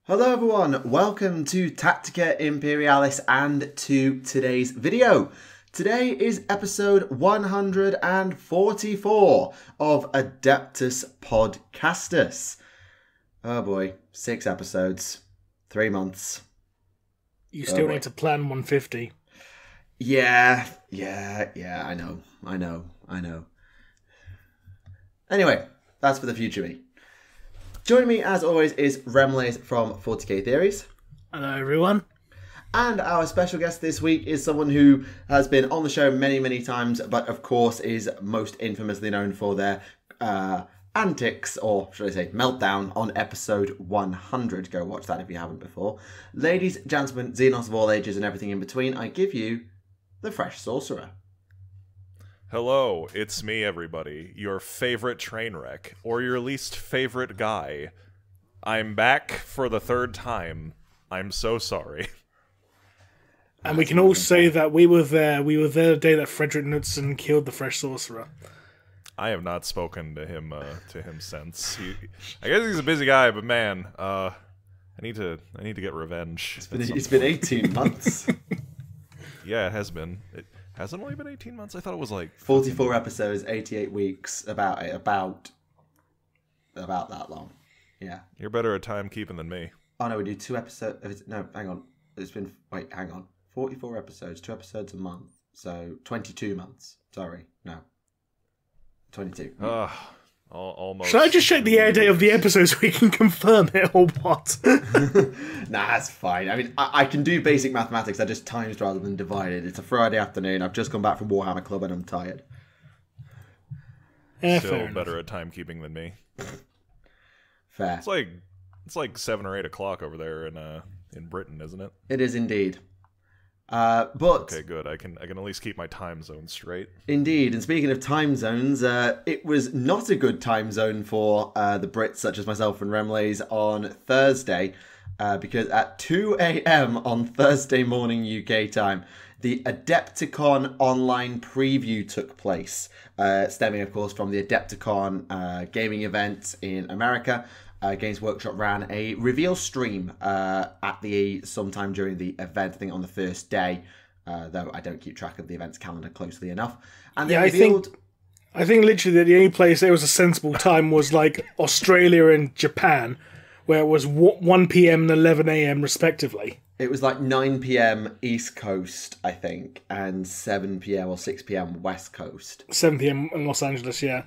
Hello everyone, welcome to Tactica, Imperialis and to today's video. Today is episode 144 of Adeptus Podcastus. Oh boy, 6 episodes, 3 months. You still need to plan 150. Yeah, I know. Anyway, that's for the future me. Joining me, as always, is Remleiz from 40k Theories. Hello, everyone. And our special guest this week is someone who has been on the show many times, but of course is most infamously known for their antics, or should I say meltdown, on episode 100. Go watch that if you haven't before. Ladies, gentlemen, Xenos of all ages and everything in between, I give you the Fresh Sorcerer. Hello, it's me, everybody. Your favorite train wreck, or your least favorite guy. I'm back for the 3rd time. I'm so sorry. And we can all say that we were there. We were there the day that Frederick Knudsen killed the Fresh Sorcerer. I have not spoken to him since. I guess he's a busy guy, but man, I need to get revenge. It's been 18 months. Yeah, it has been. Has it only been 18 months? I thought it was like 44 episodes, 88 weeks, about that long. Yeah. You're better at timekeeping than me. Oh no, we do 2 episodes. No, hang on. Hang on. 44 episodes, 2 episodes a month. So 22 months. Sorry, no. 22. Almost. Should I just check the air date of the episode so we can confirm it or what? Nah, that's fine. I mean, I can do basic mathematics. I just times rather than divided. It's a Friday afternoon. I've just come back from Warhammer Club and I'm tired. Still better at timekeeping than me. Fair. It's like 7 or 8 o'clock over there in Britain, isn't it? It is indeed. But okay, good. I can at least keep my time zone straight. Indeed, and speaking of time zones, it was not a good time zone for the Brits, such as myself and Remleiz, on Thursday, because at 2 a.m. on Thursday morning UK time, the Adepticon online preview took place, stemming, of course, from the Adepticon gaming event in America. Games Workshop ran a reveal stream sometime during the event, I think on the first day, though I don't keep track of the event's calendar closely enough. And yeah, I think literally the only place there was a sensible time was like Australia and Japan, where it was 1 p.m. and 11 a.m. respectively. It was like 9 p.m. East Coast, I think, and 7 p.m. or 6 p.m. West Coast. 7 p.m. in Los Angeles, yeah.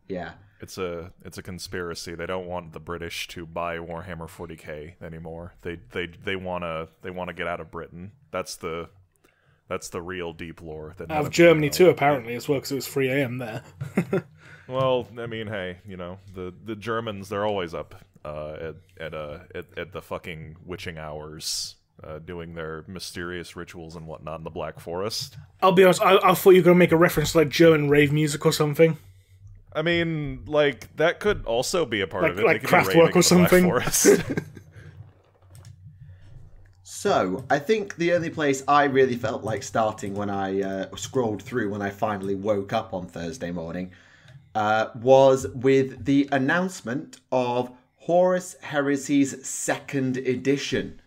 Yeah. It's a conspiracy. They don't want the British to buy Warhammer 40k anymore. They want to get out of Britain. That's the real deep lore. That out of Germany too, apparently, as well, because it was 3 a.m. there. Well, I mean, hey, you know, the Germans, they're always up at the fucking witching hours, doing their mysterious rituals and whatnot in the Black Forest. I'll be honest, I thought you were going to make a reference to like German rave music or something. I mean, like, that could also be a part of it. Like Kraftwerk or something. So, I think the only place I really felt like starting when I scrolled through when I finally woke up on Thursday morning was with the announcement of Horus Heresy's 2nd edition,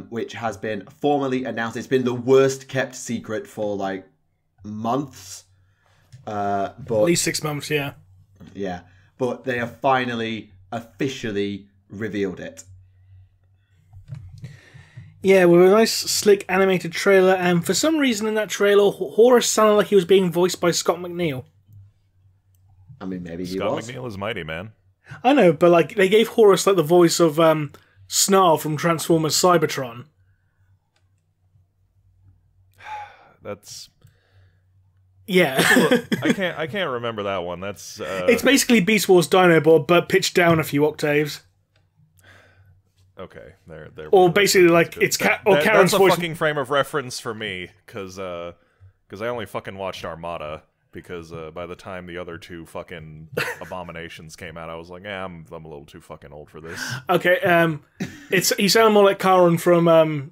which has been formally announced. It's been the worst kept secret for, like, months. But at least 6 months, yeah. Yeah, but they have finally officially revealed it. Yeah, with a nice, slick animated trailer, and for some reason in that trailer, Horus sounded like he was being voiced by Scott McNeil. I mean, maybe he was. was. Scott McNeil is mighty, man. I know, but like they gave Horus like the voice of Snarl from Transformers Cybertron. That's... Yeah. I can't remember that one. That's it's basically Beast Wars Dinobot, but pitched down a few octaves. Okay, there. Or basically, like it's Karen's that's voice. A fucking frame of reference for me, because I only fucking watched Armada. Because by the time the other 2 fucking abominations came out, I was like, I'm a little too fucking old for this. Okay, you sound more like Karen from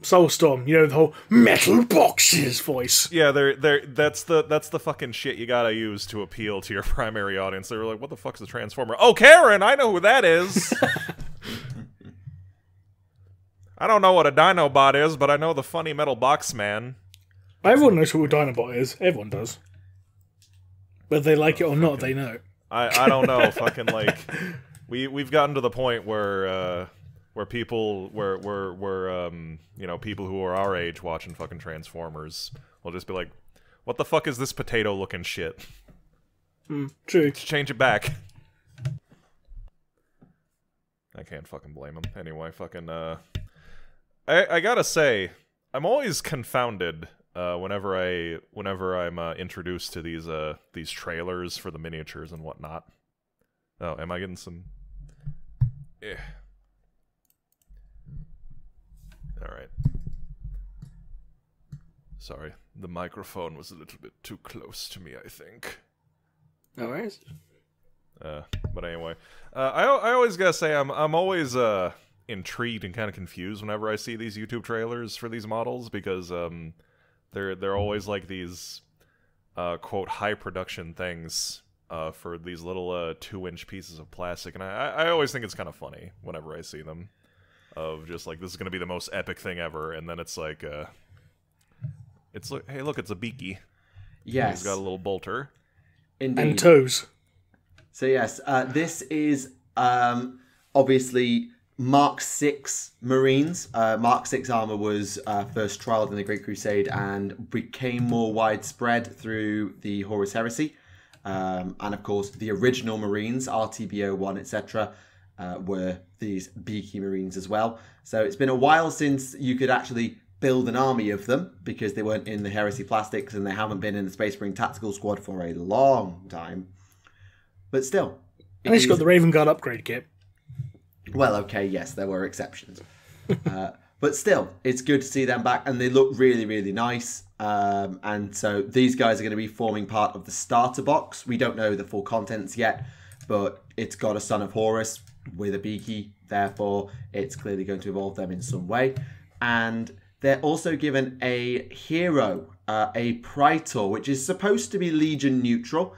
Soulstorm. You know, the whole metal boxes voice. Yeah, that's the fucking shit you gotta use to appeal to your primary audience. They were like, what the fuck's a Transformer? Oh, Karen, I know who that is. I don't know what a Dinobot is, but I know the funny metal box man. Everyone knows who a Dinobot is. Everyone does. Whether they like it or not, they know. I don't know. Fucking like, we've gotten to the point where people you know, people who are our age watching fucking Transformers will just be like, what the fuck is this potato looking shit? True. Let's change it back. I can't fucking blame him. Anyway, fucking I gotta say, I'm always confounded whenever I'm introduced to these trailers for the miniatures and whatnot. Oh, am I getting some? Yeah. All right. Sorry, the microphone was a little bit too close to me, I think. No worries. But anyway, I always gotta say I'm always intrigued and kind of confused whenever I see these YouTube trailers for these models, because they're always like these quote high production things for these little 2-inch pieces of plastic, and I always think it's kind of funny whenever I see them, of just like, this is gonna be the most epic thing ever, and then it's like hey, look, it's a beaky. Yes, he's got a little bolter. Indeed. And toes. So yes, this is obviously Mark 6 Marines. Mark 6 armor was first trialed in the Great Crusade and became more widespread through the Horus Heresy. And of course, the original Marines, RTBO1, etc., were these beaky Marines as well. So it's been a while since you could actually build an army of them, because they weren't in the Heresy plastics and they haven't been in the Space Marine Tactical Squad for a long time. But still. And he's got the Raven Guard upgrade kit. Well, okay, yes, there were exceptions. But still, it's good to see them back, and they look really, really nice. And so these guys are going to be forming part of the starter box. We don't know the full contents yet, but it's got a Son of Horus with a beaky, therefore it's clearly going to evolve them in some way. And they're also given a hero, a Praetor, which is supposed to be Legion neutral,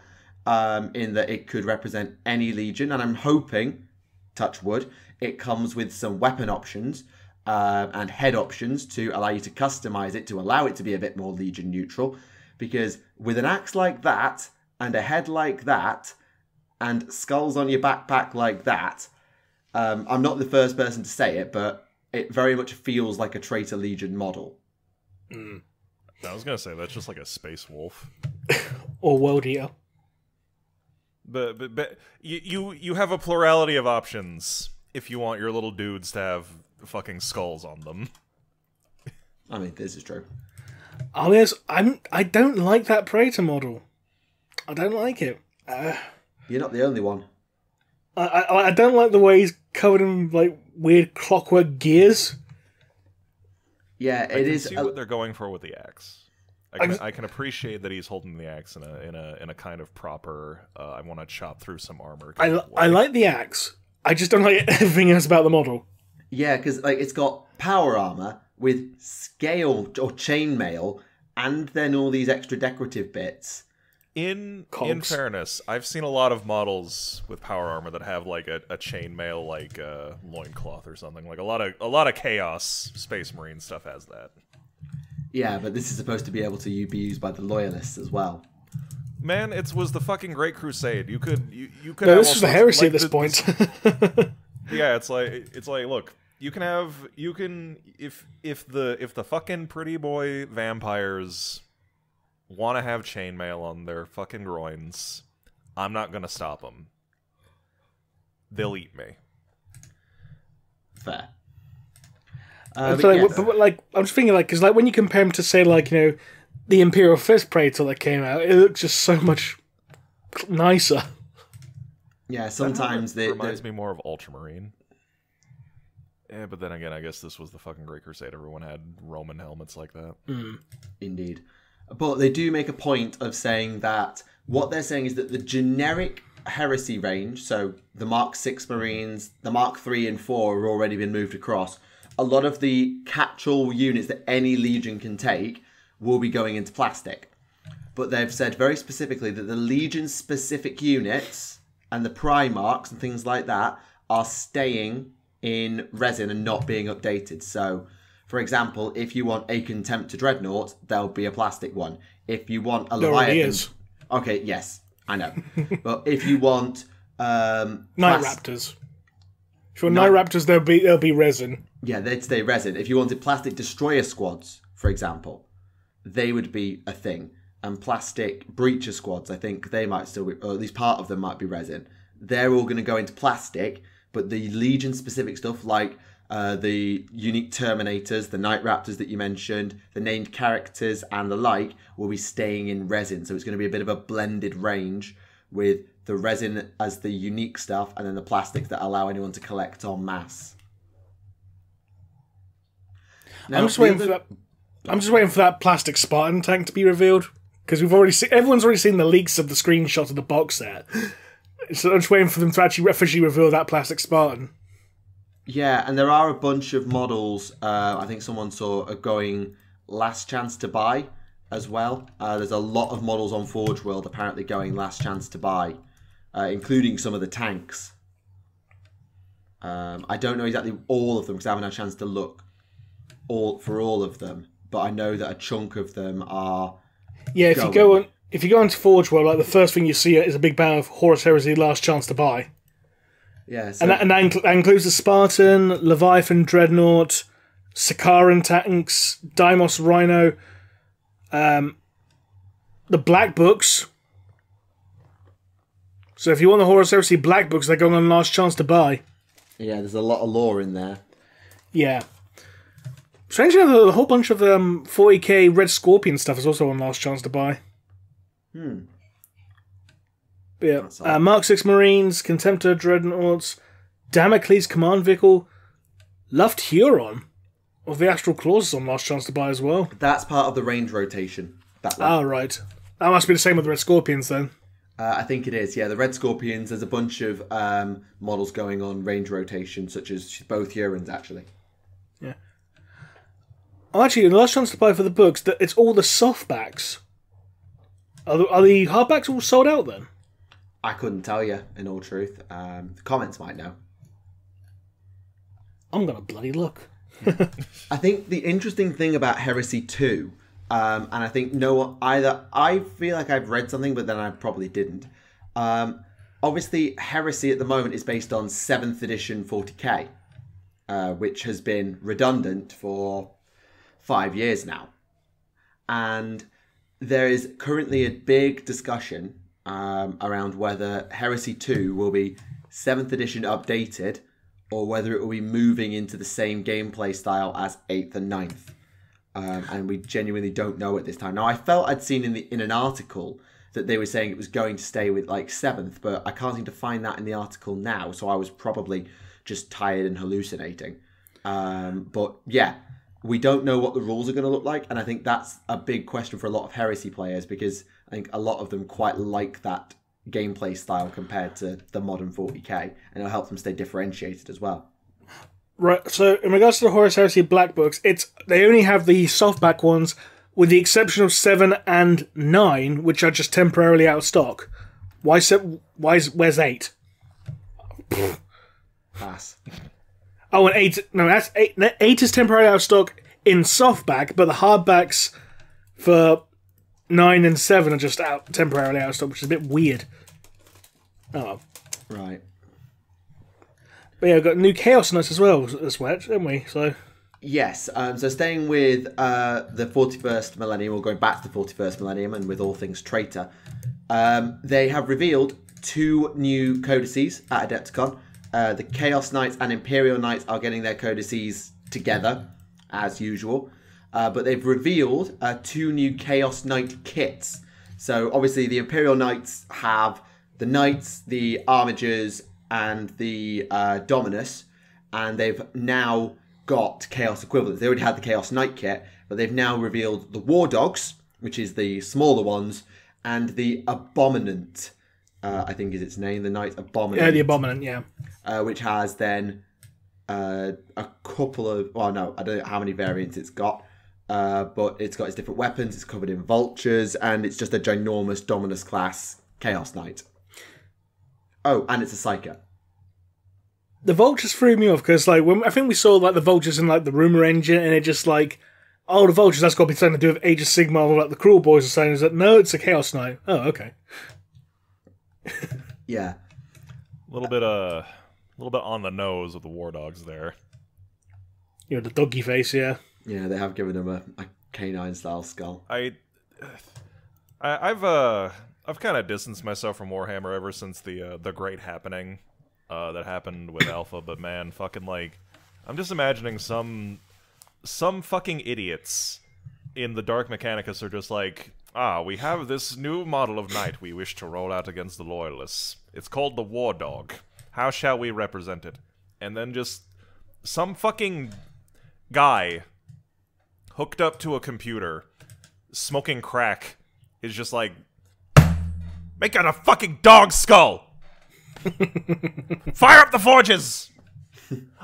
in that it could represent any Legion. And I'm hoping, touch wood, it comes with some weapon options and head options to allow you to customize it, to allow it to be a bit more Legion neutral. Because with an axe like that, and a head like that, and skulls on your backpack like that, I'm not the first person to say it, but it very much feels like a Traitor Legion model. I was gonna say, that's just like a Space Wolf. Or World Eater. But you have a plurality of options if you want your little dudes to have fucking skulls on them. I mean, this is true. Oh, yes, I don't like that Praetor model. I don't like it. You're not the only one. I don't like the way he's covered in like weird clockwork gears. Yeah, it is. I can see what they're going for with the axe. I can appreciate that he's holding the axe in a kind of proper. I want to chop through some armor. I like the axe. I just don't like everything else about the model. Yeah, because like it's got power armor with scale or chainmail, and then all these extra decorative bits. In fairness, I've seen a lot of models with power armor that have like a chainmail, like loincloth or something. Like a lot of Chaos Space Marine stuff has that. Yeah, but this is supposed to be able to be used by the Loyalists as well. Man, it was the fucking Great Crusade. You could. No, this is the heresy at this point. Yeah, it's like look, you can if the fucking pretty boy vampires want to have chainmail on their fucking groins, I'm not gonna stop them. They'll eat me. Fair. But I'm just thinking, like, because like when you compare him to say, like, you know, the Imperial Fist Praetor that came out, it looks just so much nicer. Yeah, sometimes it reminds me more of Ultramarine. Yeah, but then again, I guess this was the fucking Great Crusade. Everyone had Roman helmets like that. Indeed. But they do make a point of saying that what they're saying is that the generic heresy range, so the Mark 6 Marines, the Mark 3 and 4 have already been moved across. A lot of the catch-all units that any Legion can take will be going into plastic. But they've said very specifically that the Legion-specific units and the Primarchs and things like that are staying in resin and not being updated. So, for example, if you want a Contemptor Dreadnought, there'll be a plastic one. If you want a Leviathan... is. Okay, yes, I know. But if you want... Night Raptors. If you want Night Raptors, there'll be resin. Yeah, they'd stay resin. If you wanted plastic Destroyer squads, for example, they would be a thing. And plastic Breacher squads, I think they might still be, or at least part of them might be resin. They're all going to go into plastic, but the Legion-specific stuff, like the unique Terminators, the Night Raptors that you mentioned, the named characters and the like, will be staying in resin. So it's going to be a bit of a blended range with the resin as the unique stuff and then the plastics that allow anyone to collect en masse. Now, I'm just waiting for that plastic Spartan tank to be revealed, because everyone's already seen the leaks of the screenshot of the box set. So I'm just waiting for them to actually officially reveal that plastic Spartan. Yeah, and there are a bunch of models. I think someone saw are going last chance to buy as well. There's a lot of models on Forge World apparently going last chance to buy, including some of the tanks. I don't know exactly all of them because I haven't had a chance to look for all of them, but I know that a chunk of them are. Yeah, if you go onto Forge World, like the first thing you see is a big banner of Horus Heresy last chance to buy. Yeah, so... and that includes the Spartan, Leviathan Dreadnought, Sakaran tanks, Deimos Rhino, the Black Books. So if you want the Horus Heresy Black Books, they're going on last chance to buy. Yeah, there's a lot of lore in there. Yeah. Strangely enough, a whole bunch of 40k Red Scorpion stuff is also on last chance to buy. Yeah, Mark 6 Marines, Contemptor Dreadnoughts, Damocles Command Vehicle, Luft Huron of the Astral Claws is on last chance to buy as well. That's part of the range rotation. That one. Oh, right. That must be the same with the Red Scorpions then. I think it is, yeah. The Red Scorpions, there's a bunch of models going on range rotation, such as both Hurons, actually. Yeah. Oh, actually, the last chance to buy for the books, it's all the softbacks. Are the hardbacks all sold out then? I couldn't tell you, in all truth. The comments might know. I'm going to bloody look. I think the interesting thing about Heresy 2, and I think I feel like I've read something, but then I probably didn't. Obviously, Heresy at the moment is based on 7th edition 40k, which has been redundant for 5 years now. And there is currently a big discussion around whether Heresy 2 will be 7th edition updated or whether it will be moving into the same gameplay style as 8th and 9th. And we genuinely don't know at this time. Now, I felt I'd seen in an article that they were saying it was going to stay with like 7th, but I can't seem to find that in the article now, so I was probably just tired and hallucinating. But yeah, we don't know what the rules are going to look like, and I think that's a big question for a lot of Heresy players, because I think a lot of them quite like that gameplay style compared to the modern 40k, and it'll help them stay differentiated as well. Right, so in regards to the Horus Heresy Black Books, they only have the softback ones, with the exception of 7 and 9, which are just temporarily out of stock. Where's 8? Pass. Oh, and 8... No, that's 8. 8 is temporarily out of stock in softback, but the hardbacks for 9 and 7 are just temporarily out of stock, which is a bit weird. Oh. Right. But yeah, we've got new Chaos Knights as well, haven't we? So... Yes, so staying with the 41st millennium, or going back to the 41st millennium, and with all things traitor, they have revealed 2 new codices at Adepticon. The Chaos Knights and Imperial Knights are getting their codices together, as usual. But they've revealed 2 new Chaos Knight kits. So obviously the Imperial Knights have the Knights, the Armigers, and the Dominus, and they've now got Chaos equivalents. They already had the Chaos Knight kit, but they've now revealed the War Dogs, which is the smaller ones, and the Abominant, I think is its name, the Knight Abominant. Yeah, the Abominant, yeah. Which has then a couple of... Well, no, I don't know how many variants it's got, but it's got its different weapons, it's covered in vultures, and it's just a ginormous Dominus class Chaos Knight. Oh, and it's a Psyker. the vultures threw me off because, like, when I think we saw like the vultures in like the rumor engine, and it just like, oh, the vultures, that's got to be something to do with Age of Sigmar, or like the Cruel Boys are saying is that no, it's a Chaos Knight. Oh, okay. Yeah. A little bit on the nose with the War Dogs there. You know, the doggy face, yeah. Yeah, they have given him a canine style skull. I've kind of distanced myself from Warhammer ever since the Great Happening that happened with Alpha, but man, fucking like, I'm just imagining some fucking idiots in the Dark Mechanicus are just like, we have this new model of knight we wish to roll out against the Loyalists. It's called the War Dog. How shall we represent it? And then just some fucking guy hooked up to a computer, smoking crack, is just like, make it a fucking dog skull! Fire up the forges!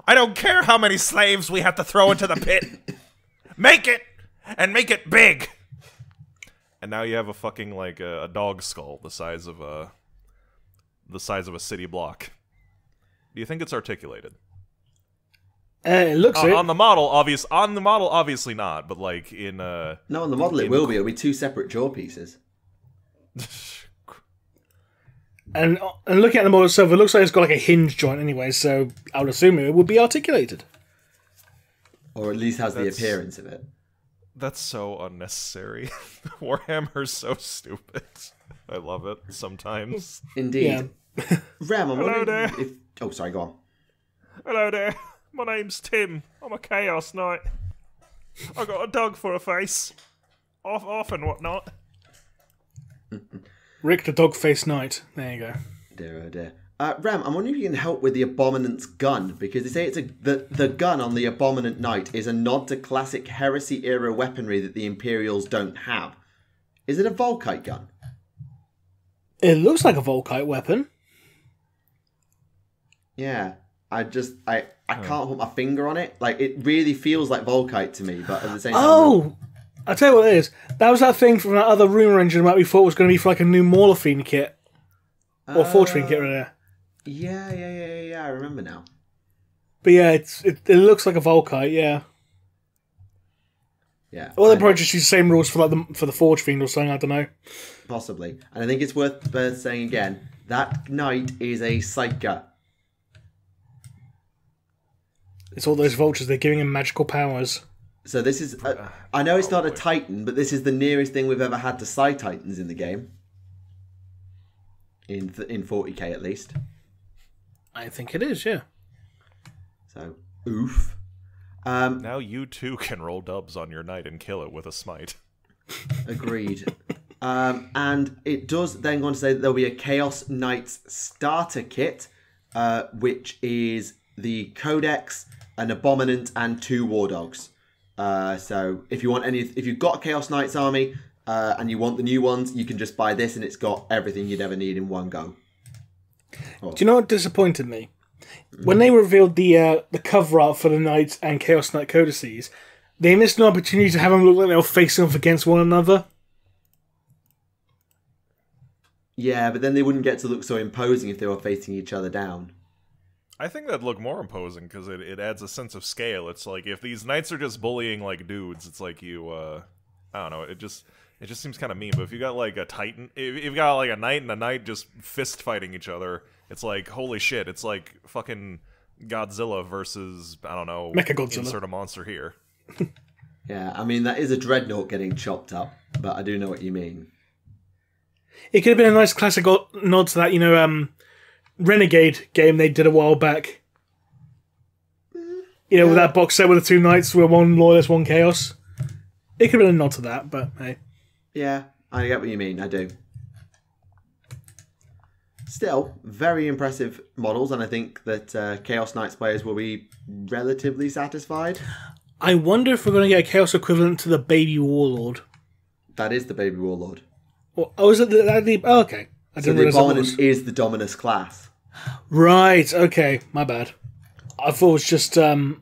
I don't care how many slaves we have to throw into the pit! Make it! And make it big! And now you have a fucking, like, a dog skull the size of a city block. Do you think it's articulated? It looks it. On the model, obviously not, but like in No, on the model it will be. It'll be two separate jaw pieces. And looking at the model itself, it looks like it's got like a hinge joint anyway, so I would assume it would be articulated. Or at least has the appearance of it. That's so unnecessary. Warhammer's so stupid. I love it sometimes. Indeed. Yeah. Rem, I'm Hello wondering there. if... Oh, sorry, go on. Hello there. My name's Tim. I'm a Chaos Knight. I got a dog for a face. Off and whatnot. Rick the Dog-Faced Knight. There you go. Dear, oh dear. Rem, I'm wondering if you can help with the Abominant's gun, because they say it's the gun on the Abominant Knight is a nod to classic Heresy-era weaponry that the Imperials don't have. Is it a Volkite gun? It looks like a Volkite weapon. Yeah. I can't put my finger on it. Like, it really feels like Volkite to me, but at the same time... Oh! I'll tell you what it is. That was that thing from that other rumour engine that we thought was going to be for like a new Mauler Fiend kit. Or Forge Fiend kit, rather. Yeah, I remember now. But yeah, it looks like a Volkite, yeah. Yeah. Or they probably just use the same rules for like for the Forge Fiend or something, I don't know. Possibly. And I think it's worth saying again, that knight is a Psyker. It's all those vultures, they're giving him magical powers. So this is... I know it's not a Titan, but this is the nearest thing we've ever had to Psi Titans in the game. In 40k at least. I think it is, yeah. So, oof. Now you too can roll dubs on your knight and kill it with a smite. Agreed. And it does then go on to say that there'll be a Chaos Knights starter kit, which is the Codex, an Abominant, and 2 War Dogs. So if you've got a Chaos Knights army and you want the new ones, you can just buy this, and it's got everything you'd ever need in one go. Do you know what disappointed me? When they revealed the cover art for the Knights and Chaos Knight Codices, they missed an opportunity to have them look like they were facing off against one another. Yeah, but then they wouldn't get to look so imposing if they were facing each other down. I think that'd look more imposing because it adds a sense of scale. It's like if these knights are just bullying like dudes, it's like you I don't know, it just seems kind of mean. But if you got like a Titan, if you've got like a knight and a knight just fist fighting each other, it's like holy shit, it's like fucking Godzilla versus, I don't know, Mechagodzilla. Insert a monster here. Yeah, I mean that is a dreadnought getting chopped up, but I do know what you mean. It could have been a nice classic nod to that, Renegade game they did a while back. With that box set with the 2 knights, where one loyalist, one chaos. It could have been a nod to that, but hey. Yeah, I get what you mean, I do. Still, very impressive models, and I think that Chaos Knights players will be relatively satisfied. I wonder if we're going to get a Chaos equivalent to the Baby Warlord. That is the Baby Warlord. Oh, is it oh, okay. So the Abominant is the Dominus class. Right, okay, my bad. I thought it was just a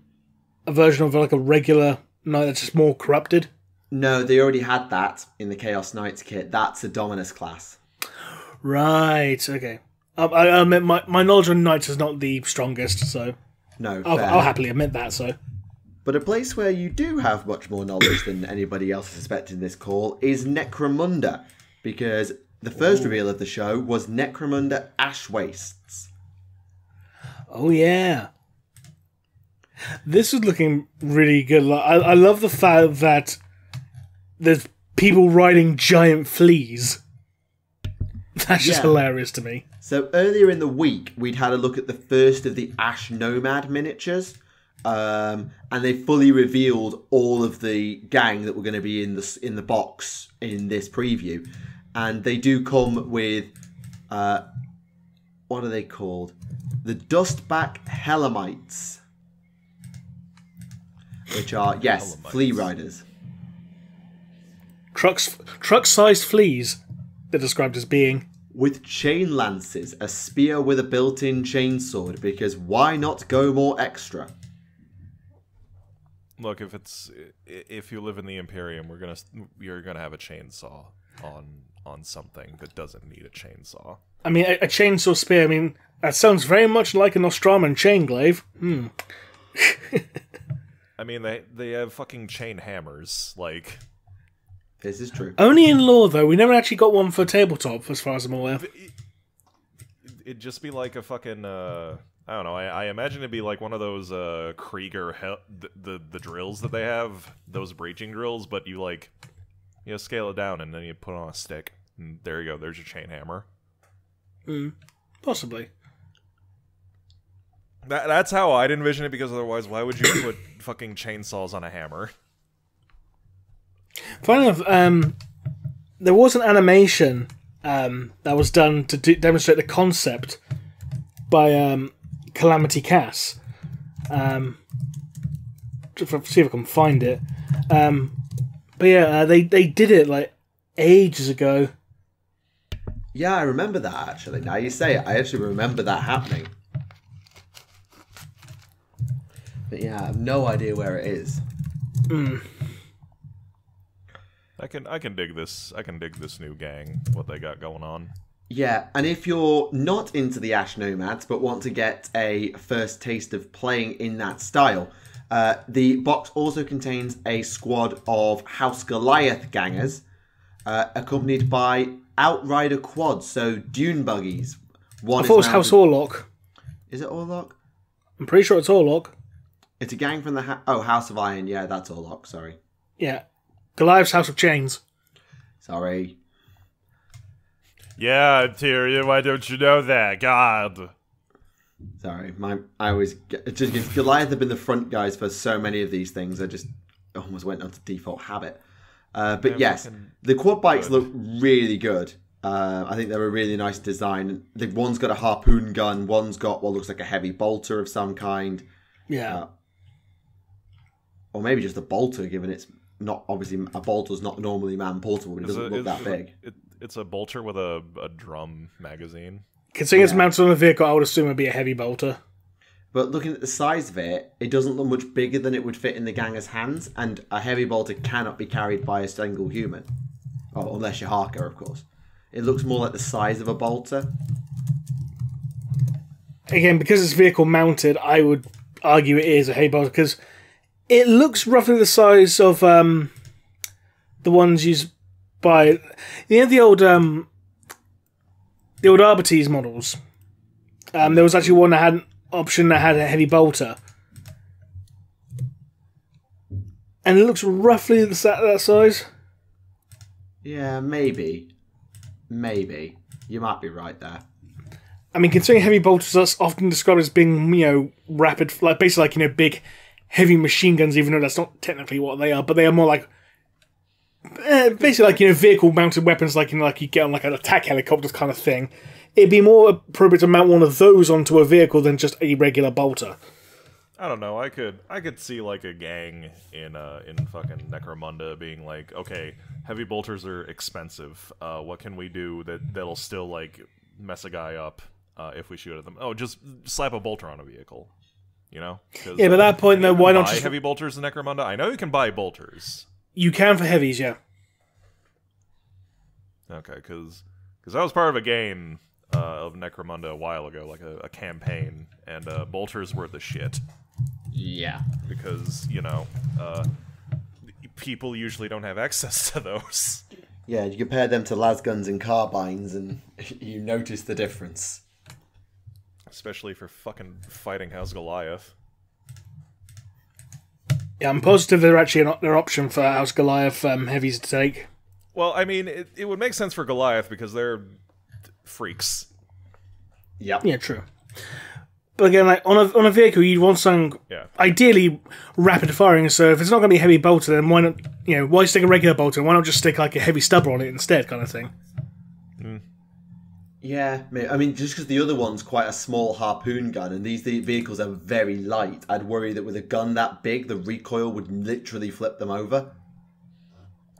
version of like a regular knight that's just more corrupted. No, they already had that in the Chaos Knights kit. That's a Dominus class. Right, okay. I admit my knowledge on knights is not the strongest, so No, I'll happily admit that. So, but a place where you do have much more knowledge than anybody else suspected in this call is Necromunda, because the first reveal of the show was Necromunda Ash Wastes. Oh yeah, this is looking really good. I love the fact that there's people riding giant fleas. That's just hilarious to me. So earlier in the week, we'd had a look at the first of the Ash Nomad miniatures, and they fully revealed all of the gang that were going to be in the box in this preview, and they do come with what are they called? The Dustback Helamites, which are flea riders. Truck-sized fleas. They're described as being. With chain lances, a spear with a built-in chainsword, because why not go more extra? Look, if you live in the Imperium, you're gonna have a chainsaw on something that doesn't need a chainsaw. I mean, a chainsaw spear. I mean, that sounds very much like a Nostraman chain glaive. I mean, they have fucking chain hammers, like. This is true. Only in lore, though. We never actually got one for tabletop, as far as I'm aware. It'd just be like a fucking, I don't know, I imagine it'd be like one of those Krieger, the drills that they have, those breaching drills, but you scale it down and then you put it on a stick. And there you go, there's your chain hammer. Possibly. That's how I'd envision it, because otherwise, why would you put fucking chainsaws on a hammer? Funny enough, there was an animation that was done to demonstrate the concept by Calamity Cass. See if I can find it. But yeah, they did it like ages ago. Yeah, I remember that actually. Now you say it, I actually remember that happening. But yeah, I have no idea where it is. I can dig this. I can dig this new gang. What they got going on. Yeah, and if you're not into the Ash Nomads but want to get a first taste of playing in that style, the box also contains a squad of House Goliath gangers, accompanied by Outrider quads, so dune buggies. I thought it was House Orlok. Is it Orlok? I'm pretty sure it's Orlok. It's a gang from the House of Iron. Yeah, that's Orlok. Sorry. Yeah. Goliath's House of Chains. Sorry. Yeah, Tyrion, why don't you know that? God. Sorry, I always just Goliath have been the front guys for so many of these things. I just almost went onto default habit. But yes, the quad bikes look really good. I think they're a really nice design. One's got a harpoon gun. One's got what looks like a heavy bolter of some kind. Yeah. Or maybe just a bolter, given it's not obviously a bolter's not normally man portable, but it doesn't look that big. It's a bolter with a drum magazine. Considering it's mounted on a vehicle, I would assume it'd be a heavy bolter. But looking at the size of it, it doesn't look much bigger than it would fit in the ganger's hands, and a heavy bolter cannot be carried by a single human. Oh, unless you're Harker, of course. It looks more like the size of a bolter. Again, because it's vehicle mounted, I would argue it is a heavy bolter, because it looks roughly the size of the ones used by the old Arbites models. There was actually one that had an option that had a heavy bolter, and it looks roughly that size. Yeah, maybe. You might be right there. I mean, considering heavy bolters are often described as being, rapid, like basically like, big, heavy machine guns, even though that's not technically what they are, but they are more like, basically like, vehicle-mounted weapons, like, like you get on like an attack helicopter kind of thing. It'd be more appropriate to mount one of those onto a vehicle than just a regular bolter. I don't know. I could see like a gang in fucking Necromunda being like, okay, heavy bolters are expensive. What can we do that'll still like mess a guy up if we shoot at them? Oh, just slap a bolter on a vehicle. Yeah, but at that point though, why not just heavy bolters in Necromunda? I know you can buy bolters. You can for heavies, yeah. Okay, because I was part of a game of Necromunda a while ago, like a campaign, and bolters were the shit. Yeah. Because, people usually don't have access to those. Yeah, you compare them to lasguns and carbines, and you notice the difference. Especially for fucking fighting House Goliath. Yeah, I'm positive they're actually an option for House Goliath heavies to take. Well, I mean, it would make sense for Goliath because they're freaks. Yep. Yeah, true. But again, like on a vehicle, you'd want something ideally rapid firing. So if it's not going to be heavy bolter, then why not? Why stick a regular bolter? Why not just stick like a heavy stubber on it instead, kind of thing? Yeah, I mean, just because the other one's quite a small harpoon gun, and these vehicles are very light, I'd worry that with a gun that big, the recoil would literally flip them over.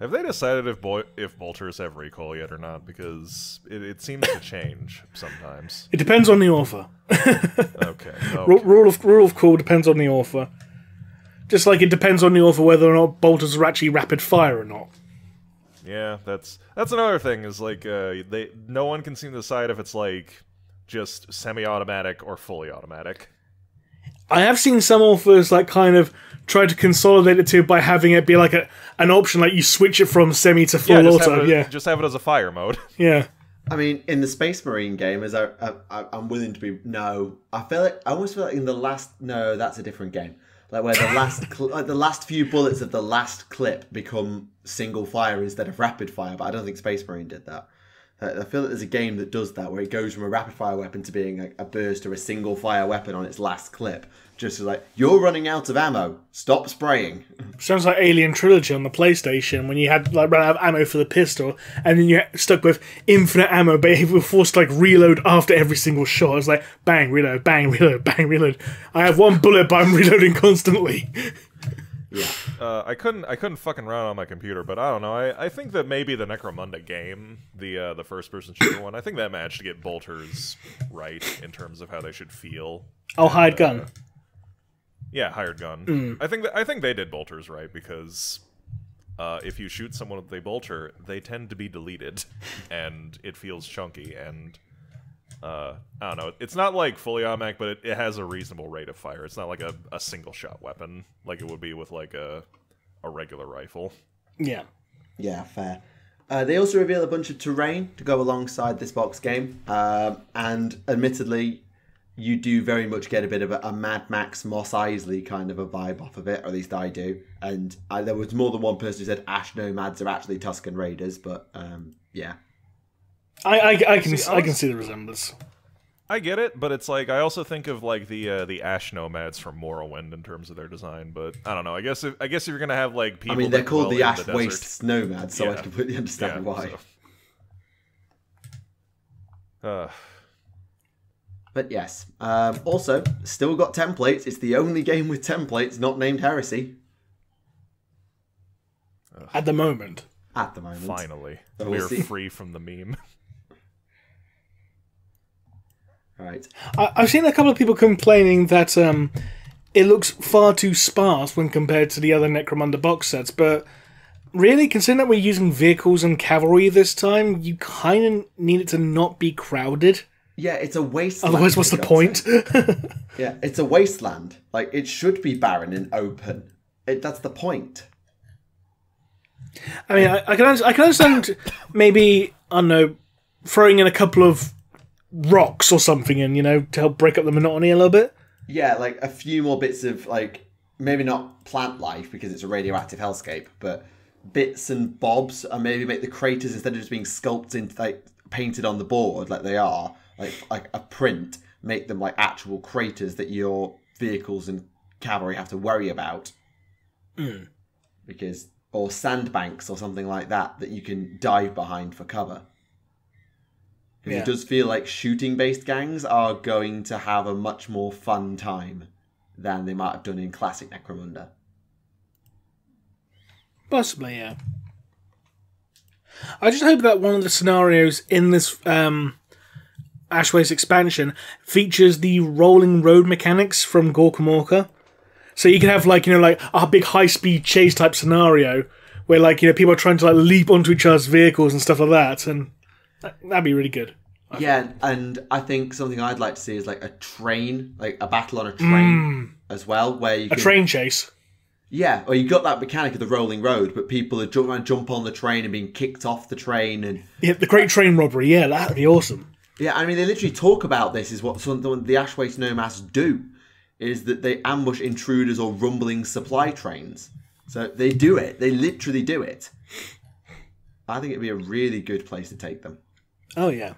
Have they decided if bolters have recoil yet or not? Because it seems to change sometimes. It depends on the author. Okay. Rule of cool depends on the author. Just like it depends on the author whether or not bolters are actually rapid fire or not. Yeah, that's another thing. Is like no one can seem to decide if it's like just semi-automatic or fully automatic. I have seen some authors like kind of try to consolidate the two by having it be like an option, like you switch it from semi to full auto. Just have it as a fire mode. Yeah. I mean, in the Space Marine game, as I'm willing to be I almost feel like in the last that's a different game. Like where the last few bullets of the last clip become single fire instead of rapid fire, but I don't think Space Marine did that. I feel that there's a game that does that, where it goes from a rapid fire weapon to being a burst or a single fire weapon on its last clip. Just like, you're running out of ammo, stop spraying. Sounds like Alien Trilogy on the PlayStation, when you had like run out of ammo for the pistol, and then you're stuck with infinite ammo, but you were forced to like reload after every single shot. It's like, bang, reload, bang, reload, bang, reload. I have one bullet, but I'm reloading constantly. Yeah. I couldn't fucking run on my computer, but I don't know. I think that maybe the Necromunda game, the first-person shooter one, I think that managed to get bolters right in terms of how they should feel. Oh, hired gun. Yeah, hired gun. I think they did bolters right because if you shoot someone with a bolter, they tend to be deleted, and it feels chunky. And I don't know. It's not like fully automatic, but it has a reasonable rate of fire. It's not like a single shot weapon like it would be with like a regular rifle. Yeah. Yeah, fair. They also reveal a bunch of terrain to go alongside this box game, and admittedly, you do very much get a bit of a Mad Max, Mos Eisley kind of a vibe off of it, or at least I do. And there was more than one person who said Ash Nomads are actually Tusken Raiders, but yeah. I can see the resemblance. I get it, but it's like I also think of like the Ash Nomads from Morrowind in terms of their design, but I don't know. I guess if you're gonna have like people, I mean, they're called the Ash desert, Wastes Nomads, so I completely understand why. So. But yes, also still got templates. It's the only game with templates not named Heresy. At the moment. At the moment. Finally, But we're we'll see. free from the meme. Right. I've seen a couple of people complaining that it looks far too sparse when compared to the other Necromunda box sets, but really, considering that we're using vehicles and cavalry this time, you kind of need it to not be crowded. Yeah, it's a wasteland. Otherwise, what's the point? Yeah, it's a wasteland. Like, it should be barren and open. That's the point. I mean, I can understand maybe, I don't know, throwing in a couple of rocks or something in, to help break up the monotony a little bit. Yeah, like a few more bits of, like, maybe not plant life because it's a radioactive hellscape, but bits and bobs, and maybe make the craters, instead of just being sculpted, like, painted on the board like they are, like a print, make them like actual craters that your vehicles and cavalry have to worry about. Because, or sandbanks or something like that you can dive behind for cover. Because it does feel like shooting-based gangs are going to have a much more fun time than they might have done in classic Necromunda. Possibly, yeah. I just hope that one of the scenarios in this Ashways expansion features the rolling road mechanics from Gorka Morka. So you can have like a big high-speed chase type scenario where people are trying to leap onto each other's vehicles and stuff like that, and that'd be really good. Yeah, and I think something I'd like to see is like a train, like a battle on a train as well, where you can... A train chase. Yeah, or you got that mechanic of the rolling road, but people are trying to jump on the train and being kicked off the train, and Yeah, the Great Train Robbery. Yeah, that'd be awesome. yeah, I mean they literally talk about this is what some of the Ash Waste Nomads do, is that they ambush intruders or rumbling supply trains. So they do it. They literally do it. I think it'd be a really good place to take them. Oh yeah.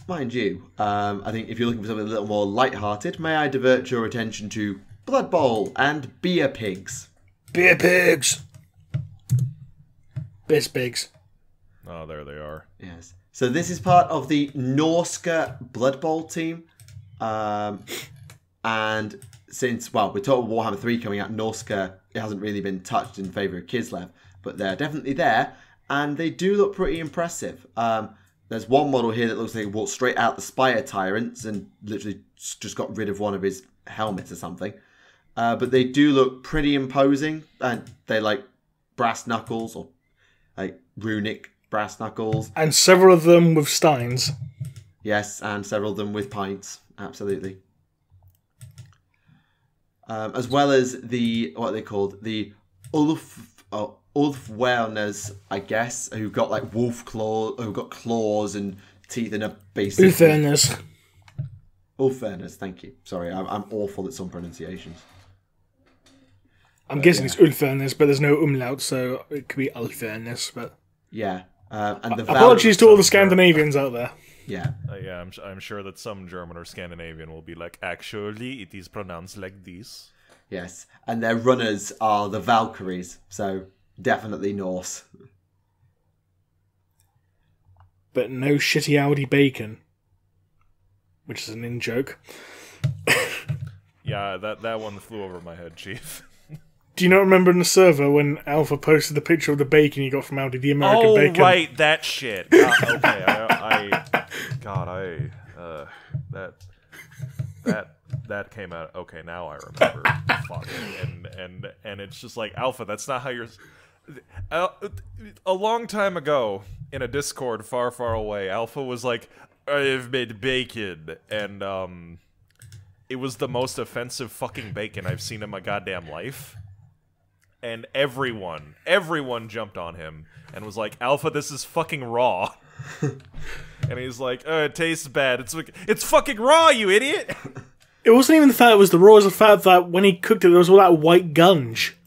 Mind you, I think if you're looking for something a little more light-hearted, may I divert your attention to Blood Bowl and Beer Pigs. Beer pigs. Best pigs. Oh, there they are. Yes. So this is part of the Norska Blood Bowl team. And since, well, we're talking Warhammer 3 coming out, Norska, it hasn't really been touched in favour of Kislev, but they're definitely there, and they do look pretty impressive. There's one model here that looks like it walked straight out the Spire Tyrants and literally just got rid of one of his helmets or something. But they do look pretty imposing, and they like brass knuckles or like runic brass knuckles. And several of them with steins. Yes, and several of them with pints. Absolutely. As well as the, what are they called? The Ulfwerners, I guess, who've got like wolf claws, who've got claws and teeth and are basically... Ulfwerners, thank you. Sorry, I'm awful at some pronunciations. I'm guessing it's Ulfwerners, but there's no umlaut, so it could be Ulfwerners, but... Yeah. And the apologies to all the Scandinavians out there. Yeah. Yeah, I'm sure that some German or Scandinavian will be like, actually, it is pronounced like this. Yes. And their runners are the Valkyries, so definitely Norse. But no shitty Audi bacon. Which is an in-joke. Yeah, that one flew over my head, Chief. Do you not remember in the server when Alpha posted the picture of the bacon you got from Audi, the American bacon? Oh, right, that shit. Okay, that came out. Okay, now I remember. Fuck. And it's just like, Alpha, that's not how you're... A long time ago, in a Discord far, far away, Alpha was like, I've made bacon, and it was the most offensive fucking bacon I've seen in my goddamn life. And everyone jumped on him and was like, Alpha, this is fucking raw. And he's like, it tastes bad. It's fucking raw, you idiot! It wasn't even the fact it was the raw, it was the fact that when he cooked it, there was all that white gunge.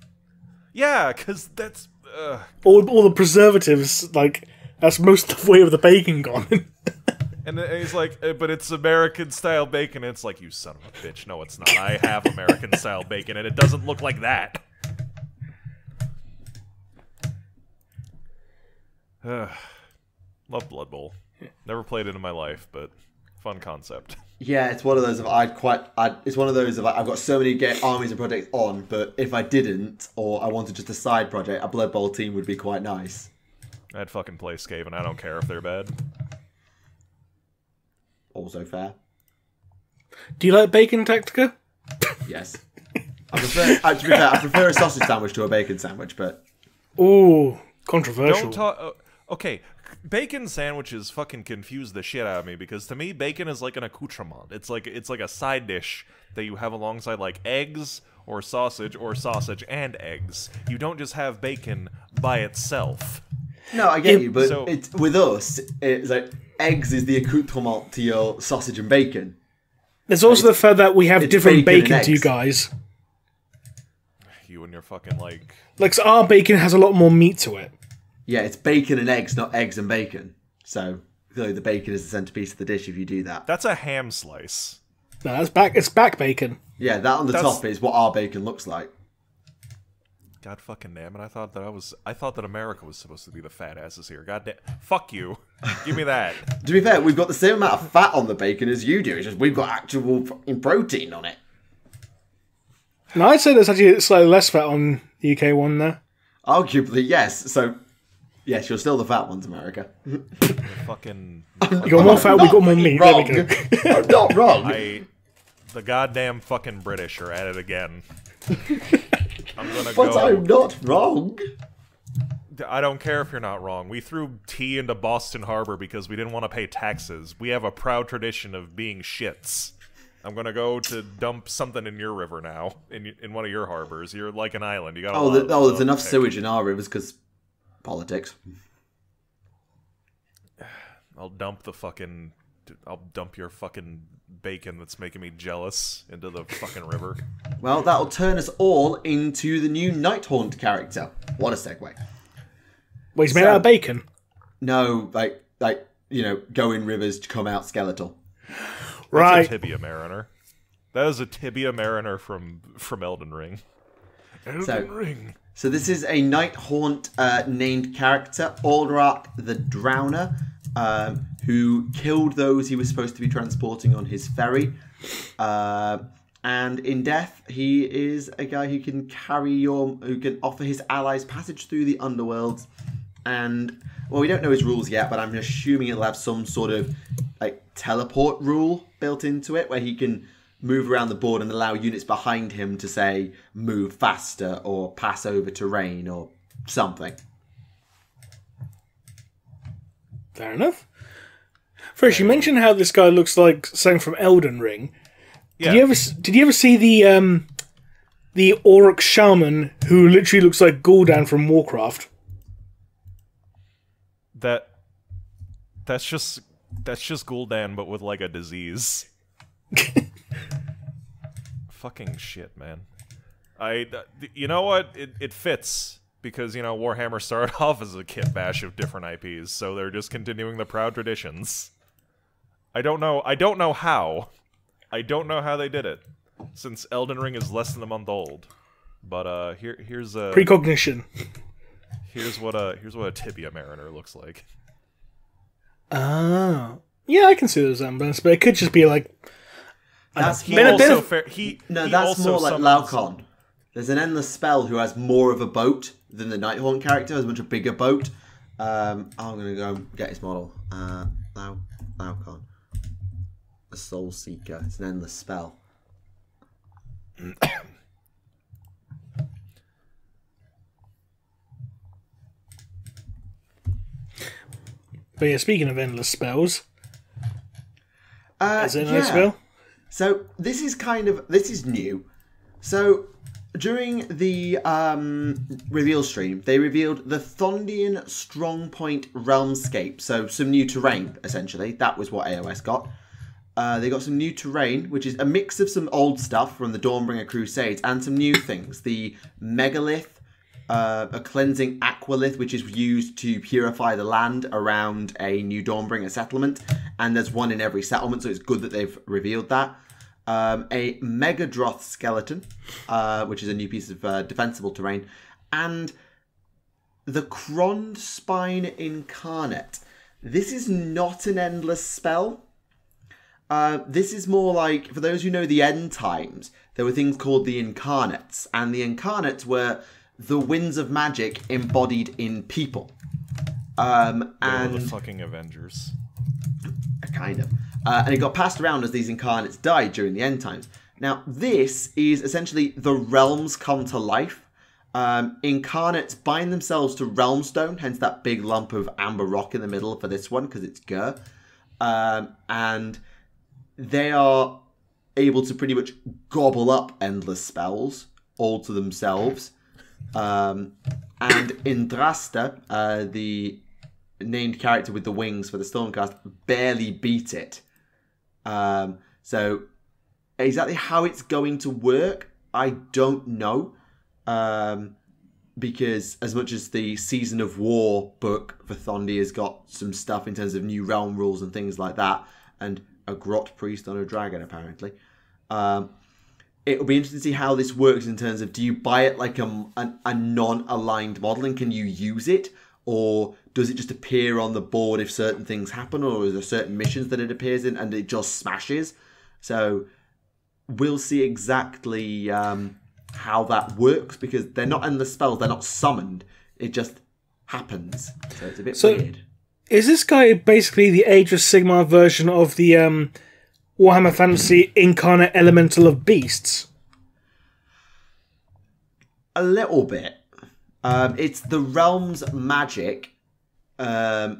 Yeah, because that's... All the preservatives, like, that's most of the way of the bacon gone. And he's like, but it's American-style bacon. And it's like, you son of a bitch. No, it's not. I have American-style bacon, and it doesn't look like that. Love Blood Bowl. Never played it in my life, but fun concept. Yeah, it's one of those of it's one of those of I've got so many armies and projects on, but if I didn't, or I wanted just a side project, a Blood Bowl team would be quite nice. I'd fucking play Skaven. I don't care if they're bad. Also fair. Do you like bacon, Tactica? Yes. To be fair, I prefer a sausage sandwich to a bacon sandwich, but... Ooh, controversial. Don't talk... okay, bacon sandwiches fucking confuse the shit out of me, because to me, bacon is like an accoutrement. It's like a side dish that you have alongside like eggs or sausage and eggs. You don't just have bacon by itself. No, I get you, but it's, with us, it's like eggs is the accoutrement to your sausage and bacon. There's also the fact that we have different bacon to you guys. You and your fucking like... Like, so our bacon has a lot more meat to it. Yeah, it's bacon and eggs, not eggs and bacon. So, clearly the bacon is the centerpiece of the dish if you do that. That's a ham slice. No, it's back bacon. Yeah, that on the top is what our bacon looks like. God fucking damn it! I thought that America was supposed to be the fat asses here. God damn, fuck you! Give me that. To be fair, we've got the same amount of fat on the bacon as you do. It's just we've got actual fucking protein on it. No, I'd say there's actually slightly less fat on the UK one there. Arguably, yes. So, yes, you're still the fat ones, America. Fucking. You got more fat, we got more meat. Wrong. There we go. I'm not wrong. The goddamn fucking British are at it again. I'm but I'm not wrong. I don't care if you're not wrong. We threw tea into Boston Harbor because we didn't want to pay taxes. We have a proud tradition of being shits. I'm gonna go to dump something in your river now, in one of your harbors. You're like an island. You got there's enough sewage in our rivers because politics. I'll dump your fucking bacon that's making me jealous into the fucking river. Well, that'll turn us all into the new Nighthaunt character. What a segue. Wait, he's made out of bacon? No, like go in rivers to come out skeletal. Right. That's a Tibia Mariner. That is a Tibia Mariner from Elden Ring. Ring. So this is a Nighthaunt named character, Auric the Drowner, who killed those he was supposed to be transporting on his ferry. And in death, he is a guy who can who can offer his allies passage through the underworlds. And, well, we don't know his rules yet, but I'm assuming it'll have some sort of teleport rule built into it, where he can move around the board and allow units behind him to, say, move faster or pass over terrain or something. Fair enough. Fresh, you mentioned how this guy looks like something from Elden Ring. Yeah. Did you ever see the Auric Shaman who literally looks like Gul'dan from Warcraft? That's just Gul'dan, but with like a disease. Fucking shit, man. You know what? It fits. Because, Warhammer started off as a kit bash of different IPs, so they're just continuing the proud traditions. I don't know how. I don't know how they did it, since Elden Ring is less than a month old. But here's a precognition. Here's what a Tibia Mariner looks like. Oh, yeah, I can see the resemblance, but it could just be like. That's more like Laukon. There's an endless spell who has more of a boat than the Nighthaunt character, has a much a bigger boat. I'm gonna go and get his model. Laukon. A Soul Seeker. It's an endless spell. But yeah, speaking of endless spells, is it an endless yeah. spell? So this is new. So during the reveal stream, they revealed the Thondian Strongpoint Realmscape. So some new terrain, essentially. That was what AOS got. They got some new terrain, which is a mix of some old stuff from the Dawnbringer Crusades and some new things. The Megalith, a cleansing aqualith, which is used to purify the land around a new Dawnbringer settlement. And there's one in every settlement, so it's good that they've revealed that. A Megadroth skeleton, which is a new piece of defensible terrain, and the Krond Spine Incarnate. This is not an endless spell. This is more like, for those who know the end times, there were things called the Incarnates, and the Incarnates were the winds of magic embodied in people. And the fucking Avengers. Kind of. And it got passed around as these incarnates died during the end times. Now, this is essentially the realms come to life. Incarnates bind themselves to Realmstone, hence that big lump of amber rock in the middle for this one, because it's Gur. And they are able to pretty much gobble up endless spells, all to themselves. And Indrasta, the named character with the wings for the Stormcast, barely beat it. So exactly how it's going to work, I don't know. Because as much as the Season of War book for Thondi has got some stuff in terms of new realm rules and things like that, and a grot priest on a dragon apparently, it'll be interesting to see how this works in terms of, do you buy it like a non-aligned model and can you use it? Or does it just appear on the board if certain things happen? Or is there certain missions that it appears in and it just smashes? So we'll see exactly how that works, because they're not endless spells, they're not summoned. It just happens. So it's a bit weird. Is this guy basically the Age of Sigmar version of the Warhammer Fantasy Incarnate Elemental of Beasts? A little bit. It's the realm's magic. So,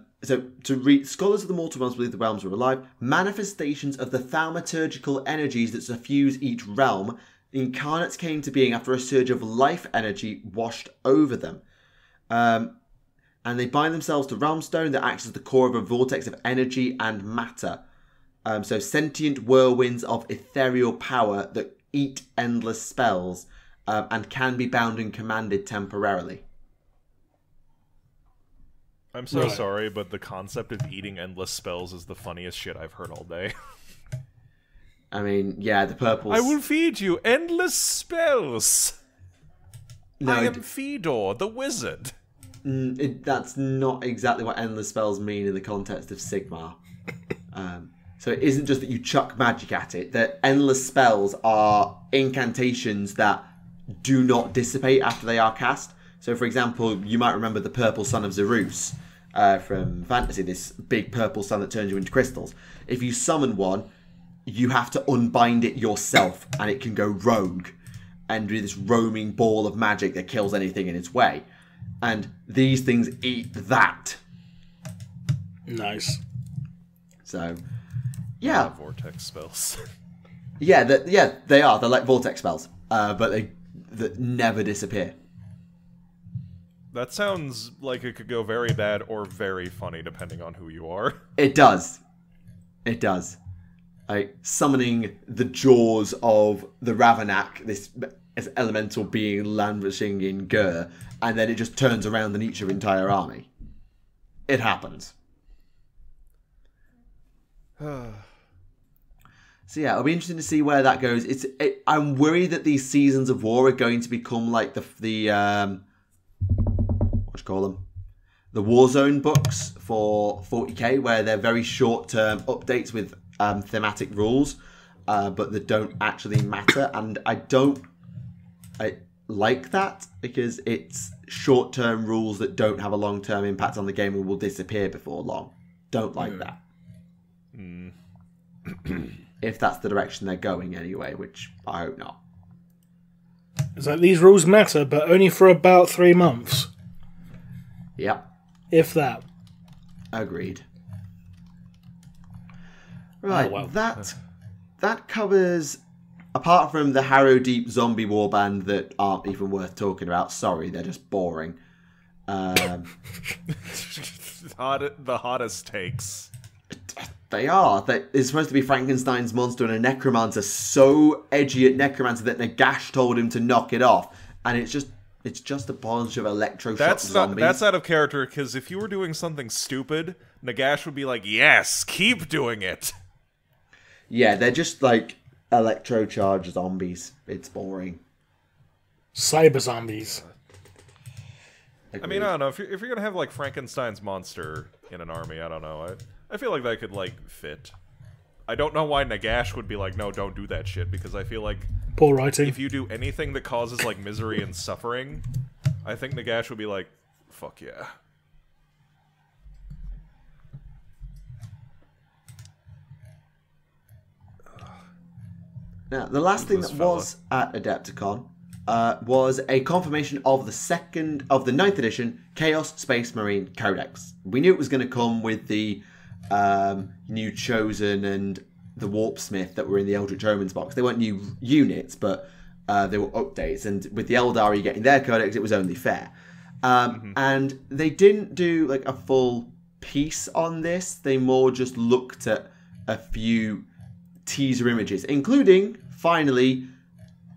to read, scholars of the mortal realms believe the realms are alive. Manifestations of the thaumaturgical energies that suffuse each realm. Incarnates came to being after a surge of life energy washed over them. And they bind themselves to Realmstone that acts as the core of a vortex of energy and matter. So sentient whirlwinds of ethereal power that eat endless spells and can be bound and commanded temporarily. I'm so sorry, but the concept of eating endless spells is the funniest shit I've heard all day. I mean, yeah, the purples... I will feed you endless spells! No, I am Fedor, the wizard. That's not exactly what endless spells mean in the context of Sigmar. So it isn't just that you chuck magic at it. That endless spells are incantations that do not dissipate after they are cast. So, for example, you might remember the Purple Sun of Zerus from Fantasy, this big purple sun that turns you into crystals. If you summon one, you have to unbind it yourself, and it can go rogue and do this roaming ball of magic that kills anything in its way. And these things eat that. Nice. So, yeah. Vortex spells. They are. They're like vortex spells, but they that never disappear. That sounds like it could go very bad or very funny, depending on who you are. It does. It does. Like summoning the jaws of the Ravenak, this elemental being languishing in Gur, and then it just turns around and eats your entire army. It happens. So yeah, it'll be interesting to see where that goes. I'm worried that these seasons of war are going to become like the what do you call them? The Warzone books for 40k, where they're very short-term updates with thematic rules, but that don't actually matter. And I like that because it's short-term rules that don't have a long-term impact on the game and will disappear before long. Don't like that. If that's the direction they're going anyway, which I hope not. It's like these rules matter, but only for about 3 months. Yep. If that. Agreed. Right, well. that covers, apart from the Harrow Deep zombie warband that aren't even worth talking about. Sorry, they're just boring. The hottest takes. They are. It's supposed to be Frankenstein's monster and a necromancer so edgy at necromancer that Nagash told him to knock it off. And it's just a bunch of electroshock zombies. That's out of character, because if you were doing something stupid, Nagash would be like, yes, keep doing it. Yeah, they're just like electrocharged zombies. It's boring. Cyber zombies. Agreed. I mean, I don't know. If you're going to have like Frankenstein's monster in an army, I don't know. I feel like that could like fit. I don't know why Nagash would be like, no, don't do that shit, because I feel like poor writing. If you do anything that causes like misery and suffering, I think Nagash would be like, fuck yeah. Now, the last thing that was at Adepticon was a confirmation of the 9th edition Chaos Space Marine Codex. We knew it was going to come with the new Chosen and the Warpsmith that were in the Eldritch Omens box. They weren't new units, but they were updates. And with the Eldari getting their codex, it was only fair. And they didn't do like a full piece on this. They more just looked at a few teaser images, including, finally,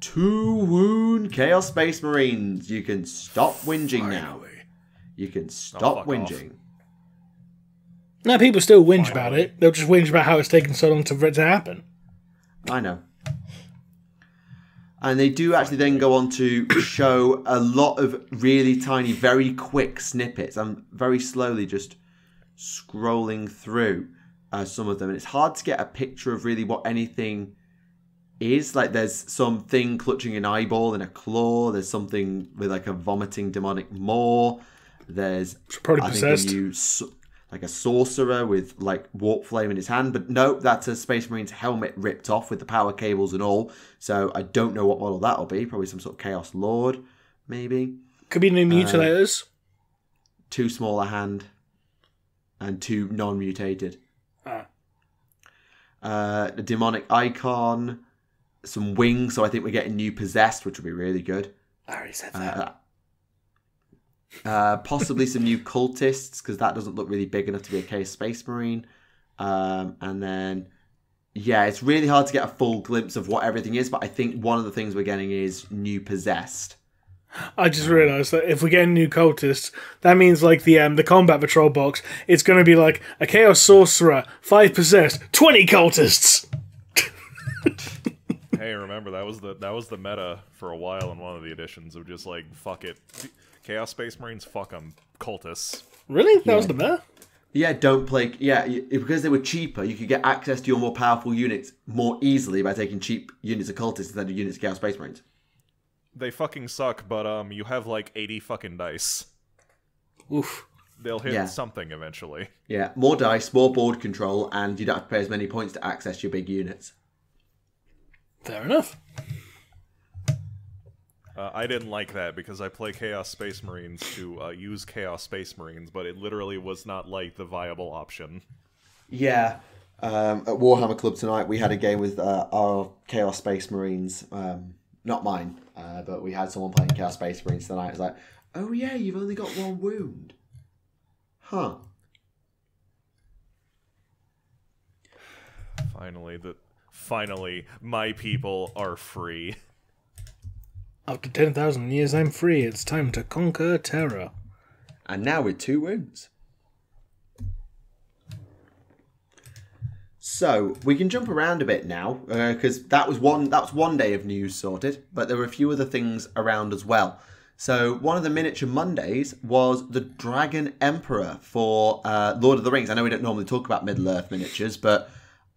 2 wound Chaos Space Marines. You can stop whinging now. You can stop whinging. No, people still whinge about it. They'll just whinge about how it's taken so long for it to happen. I know. And they do actually then go on to show a lot of really tiny, very quick snippets. I'm very slowly just scrolling through some of them. And it's hard to get a picture of really what anything is. Like, there's something clutching an eyeball and a claw. There's something with like a vomiting demonic maw. There's probably possessed. Like a sorcerer with like warp flame in his hand, but no, that's a Space Marine's helmet ripped off with the power cables and all. So I don't know what model that'll be. Probably some sort of Chaos Lord, maybe. Could be new mutilators. 2 smaller hand, and 2 non-mutated. The demonic icon, some wings, so I think we're getting new possessed, which will be really good. I already said that. Possibly some new cultists, because that doesn't look really big enough to be a Chaos Space Marine. And then, yeah, it's really hard to get a full glimpse of what everything is, but I think one of the things we're getting is new possessed. I just realised that if we get a new cultist, that means like the combat patrol box, it's going to be like a Chaos Sorcerer, 5 possessed, 20 cultists. Hey, remember that was the meta for a while in one of the editions of just like fuck it, Chaos Space Marines, fuck them, cultists. Really? That was the meta? Yeah, don't play. Yeah, because they were cheaper, you could get access to your more powerful units more easily by taking cheap units of cultists instead of units of Chaos Space Marines. They fucking suck, but you have like 80 fucking dice. Oof. They'll hit something eventually. Yeah, more dice, more board control, and you don't have to pay as many points to access your big units. Fair enough. I didn't like that because I play Chaos Space Marines to use Chaos Space Marines, but it literally was not like the viable option. Yeah. At Warhammer Club tonight, we had a game with our Chaos Space Marines. Not mine, but we had someone playing Chaos Space Marines tonight. It's like, oh yeah, you've only got 1 wound. Huh. Finally, my people are free. After 10,000 years, I'm free. It's time to conquer terror. And now with 2 wounds. So we can jump around a bit now because that was one day of news sorted, but there were a few other things around as well. So one of the Miniature Mondays was the Dragon Emperor for Lord of the Rings. I know we don't normally talk about Middle-earth miniatures, but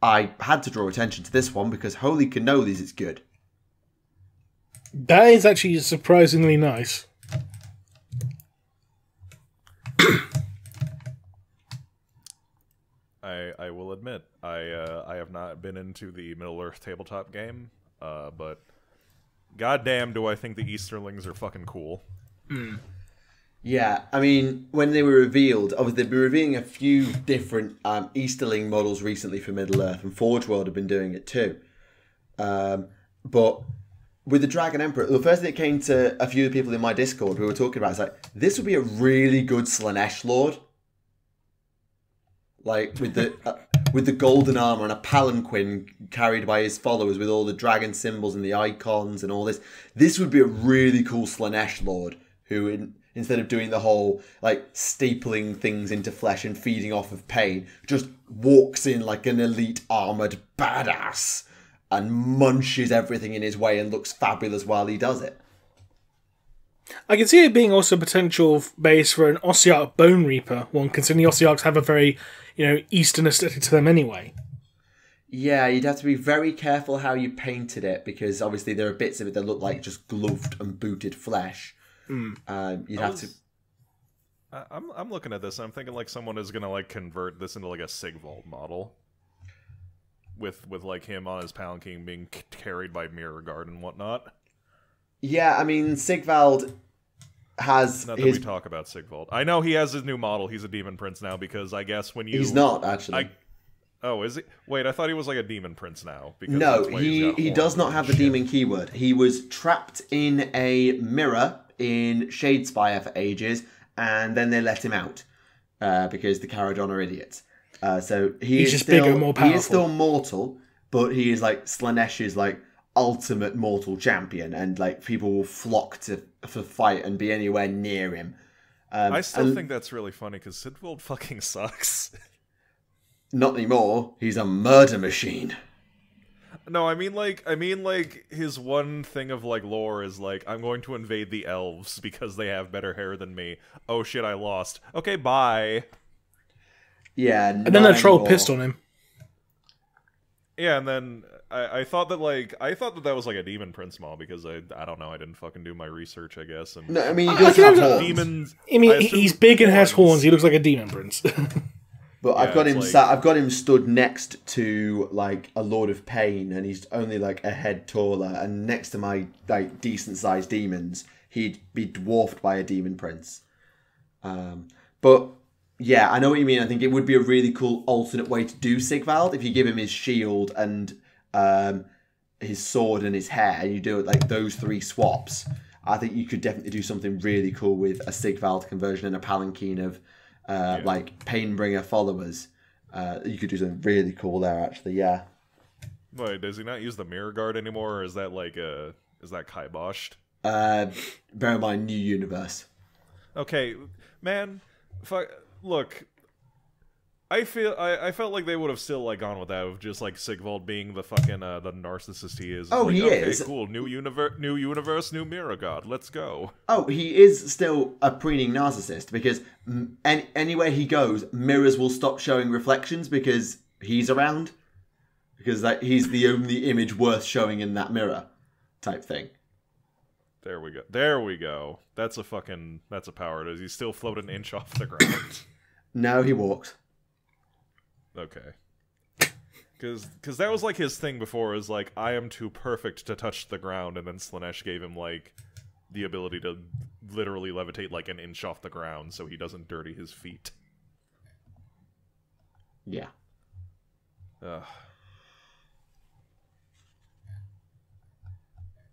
I had to draw attention to this one because holy cannolis, it's good. That is actually surprisingly nice. I will admit, I have not been into the Middle-earth tabletop game, but goddamn do I think the Easterlings are fucking cool. Mm. Yeah, I mean, when they were revealed, obviously they've been revealing a few different Easterling models recently for Middle-earth, and Forge World have been doing it too. But with the Dragon Emperor, the first thing that came to a few of the people in my Discord we were talking about is like, this would be a really good Slanesh Lord. Like, with the golden armor and a palanquin carried by his followers with all the dragon symbols and the icons and all this. This would be a really cool Slanesh Lord who, instead of doing the whole, like, stapling things into flesh and feeding off of pain, just walks in like an elite armored badass and munches everything in his way and looks fabulous while he does it. I can see it being also a potential base for an Ossiarch Bone Reaper one, considering the Ossiarchs have a very, Eastern aesthetic to them anyway. Yeah, you'd have to be very careful how you painted it, because obviously there are bits of it that look like just gloved and booted flesh. You'd have to... I'm looking at this and I'm thinking like someone is gonna like convert this into like a Sigvald model. With like him on his palanquin being carried by Mirror Guard and whatnot. Yeah, I mean, Sigvald has Not that we talk about Sigvald. I know he has his new model. He's a Demon Prince now because I guess when you... He's not, actually. Oh, is he? Wait, I thought he was like a Demon Prince now. Because no, he does not have the demon keyword. He was trapped in a mirror in Shadespire for ages, and then they let him out because the Caradon are idiots. So he's just still, bigger, more powerful. He is still mortal, but he is like Slanesh's like ultimate mortal champion, and like people will flock to fight and be anywhere near him. I still think that's really funny because Sigvald fucking sucks. Not anymore. He's a murder machine. No, I mean like his one thing of like lore is like, I'm going to invade the elves because they have better hair than me. Oh shit, I lost. Okay, bye. Yeah, and then the troll pissed on him. Yeah, and then I thought that that was like a Demon Prince model because I don't know, I didn't fucking do my research, I guess. And no, I mean he does have horns. Demons. I mean he's big and has horns. He looks like a Demon Prince. But Yeah, I've got it's him like- I've got him stood next to like a Lord of Pain, and he's only like a head taller. And next to my like decent sized demons, he'd be dwarfed by a demon prince. But yeah, I know what you mean. I think it would be a really cool alternate way to do Sigvald if you give him his shield and his sword and his hair, and you do it like those 3 swaps. I think you could definitely do something really cool with a Sigvald conversion and a palanquin of like Painbringer followers. You could do something really cool there, actually. Yeah. Wait, does he not use the mirror guard anymore, or is that like is that kiboshed? Bear in mind, new universe. Okay, man. Look, I felt like they would have still like gone with that, of just like Sigvald being the fucking the narcissist he is. Oh, like, he okay, is. Cool, new universe, new mirror god. Let's go. Oh, he is still a preening narcissist because anywhere he goes, mirrors will stop showing reflections because he's around. Because like, he's the only image worth showing in that mirror, type thing. There we go. There we go. That's a power. Does he still float an inch off the ground? No, he walks. Okay. Because that was like his thing before, is like, I am too perfect to touch the ground, and then Slaanesh gave him like the ability to literally levitate like an inch off the ground so he doesn't dirty his feet. Yeah. Ugh.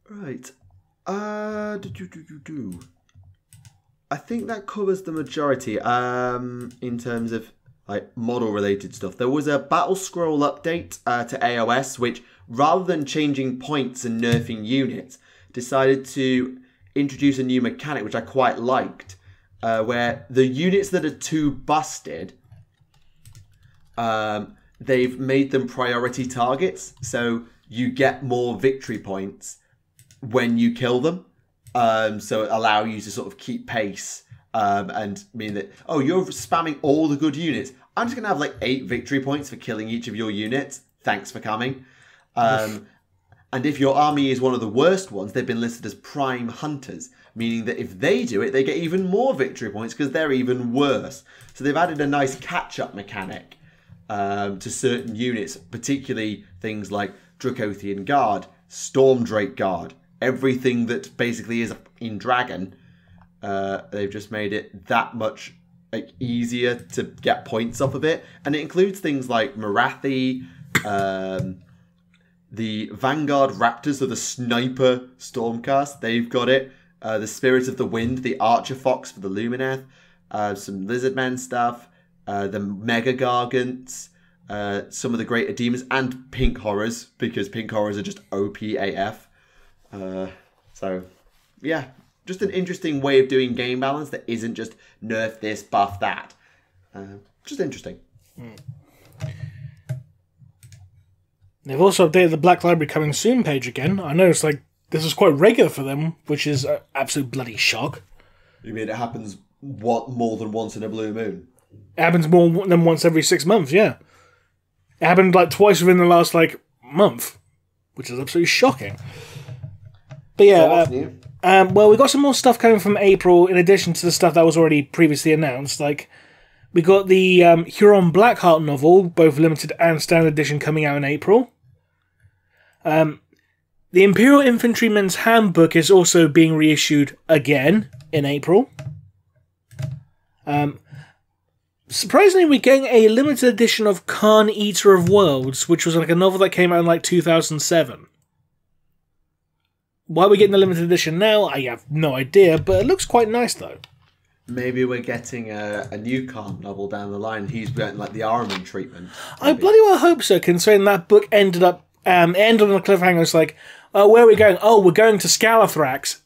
Right. I think that covers the majority in terms of like model related stuff. There was a battle scroll update to AOS, which rather than changing points and nerfing units, decided to introduce a new mechanic which I quite liked, where the units that are too busted, they've made them priority targets, so you get more victory points when you kill them. So allow you to sort of keep pace and mean that, oh, you're spamming all the good units. I'm just going to have like 8 victory points for killing each of your units. Thanks for coming. And if your army is one of the worst ones, they've been listed as prime hunters, meaning that if they do it, they get even more victory points because they're even worse. So they've added a nice catch-up mechanic to certain units, particularly things like Dracothian Guard, Stormdrake Guard, everything that basically is in Dragon. They've just made it that much like easier to get points off of it, and it includes things like Marathi, the Vanguard Raptors, so the Sniper Stormcast, they've got it. The Spirit of the Wind, the Archer Fox for the Lumineth, some Lizardmen stuff, the Mega Gargants, some of the Greater Demons, and Pink Horrors, because Pink Horrors are just OP AF. So, yeah, just an interesting way of doing game balance that isn't just nerf this, buff that. Just interesting. They've also updated the Black Library Coming Soon page again. I noticed like this is quite regular for them, which is an absolute bloody shock. You mean it happens more than once in a blue moon? It happens more than once every 6 months, yeah. It happened like twice within the last like month, which is absolutely shocking. But yeah, So what's new? well, we got some more stuff coming from April in addition to the stuff that was already previously announced. Like, we got the Huron Blackheart novel, both limited and standard edition, coming out in April. The Imperial Infantryman's Handbook is also being reissued again in April. Surprisingly, we're getting a limited edition of Khan, Eater of Worlds, which was like a novel that came out in like 2007. Why we're getting the limited edition now, I have no idea, but it looks quite nice though. Maybe we're getting a new Khan novel down the line. He's getting like the Ahriman treatment. I bloody well hope so, considering that book ended up ended on a cliffhanger. It's like, oh, where are we going? Oh, we're going to Scalathrax,